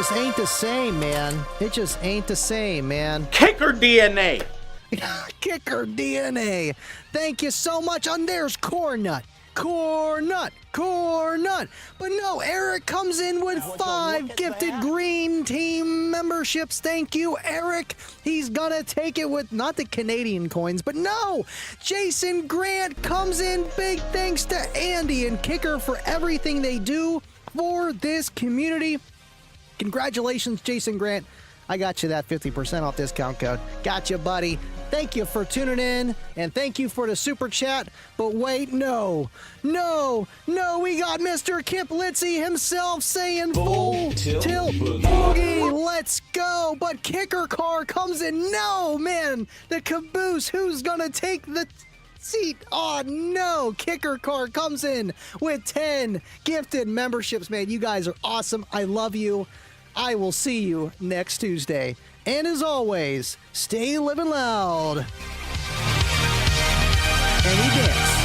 just ain't the same, man. It just ain't the same, man. Kicker DNA. Kicker DNA. Thank you so much. And there's Corn Nut. Cornut. But no, Eric comes in with 5 gifted green team memberships. Thank you, Eric. He's gonna take it with not the Canadian coins, but no, Jason Grant comes in. Big thanks to Andy and Kicker for everything they do for this community. Congratulations, Jason Grant. I got you that 50% off discount code. Gotcha, buddy. Thank you for tuning in, and thank you for the super chat. But wait, no, we got Mr. Kip Litzy himself saying full tilt boogie. Let's go. But Kicker Car comes in. No, man, the caboose. Who's gonna take the seat? Oh no, Kicker Car comes in with 10 gifted memberships. Man, you guys are awesome. I love you. I will see you next Tuesday. And as always, stay living loud. And you dance.